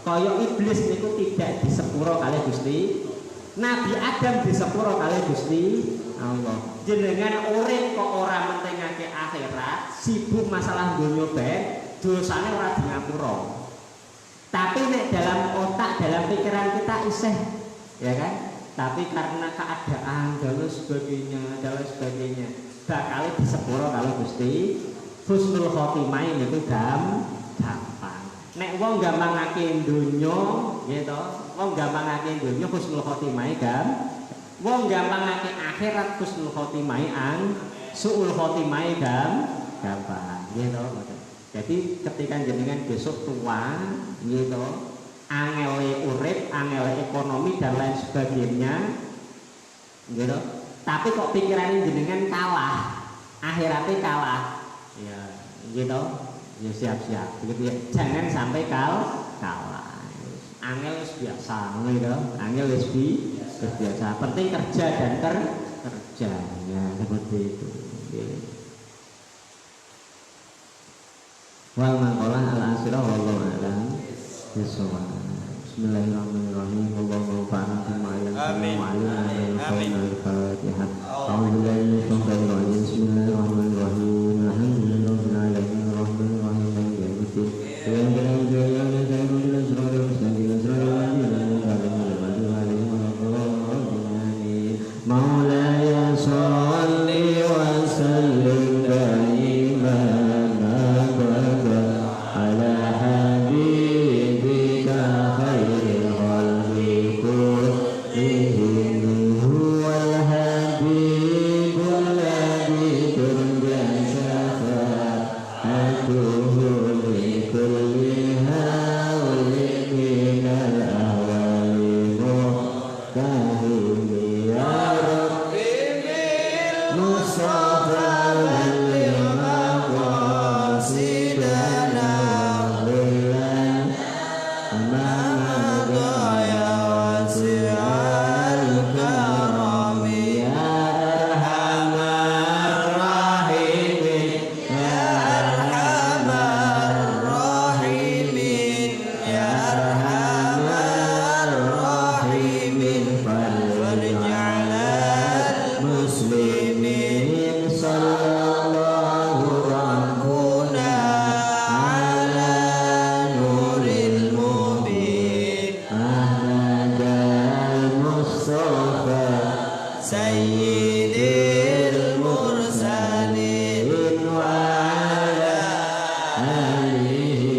S2: Kaya iblis niku tidak disepuro kali Gusti. Nabi Adam disepuro kali Gusti Allah. Jenengan urip kok ora mentingake akhirat, sibuk masalah donya bae, dosane ora di ngapura. Tapi nek dalam otak, dalam pikiran kita isih, ya kan? Tapi karena keadaan dan sebagainya, bakal disepuro kali Gusti. Husnul khotimah itu gampang. Nek wong gampangake donya, gitu. Wong gampangake donya husnul khotimah gampang. Wong gampangake akhirat husnul khotimah suul khotimah gampang, gitu. Jadi ketika jenengan besok tua, gitu, angele urip, angele ekonomi dan lain sebagainya, gitu. Tapi kok pikiran jenengan kalah, akhiratnya kalah. Ya, gitu. Ya siap-siap. Begitu ya. Jangan sampai kalah. Angel biasa, gitu. Angel biasa. Penting kerja dan kerja. Ya, seperti itu. Wal maqalah al-asyirah wallahu a'lam bishawab. Bismillahirrahmanirrahim. Wallahu ta'ala bima ya'lamu wa 'allamana al-Fatihah. A'udzu billahi minasyaitonir rajim. Bismillahirrahmanirrahim.
S1: Muslimin sallallahu آله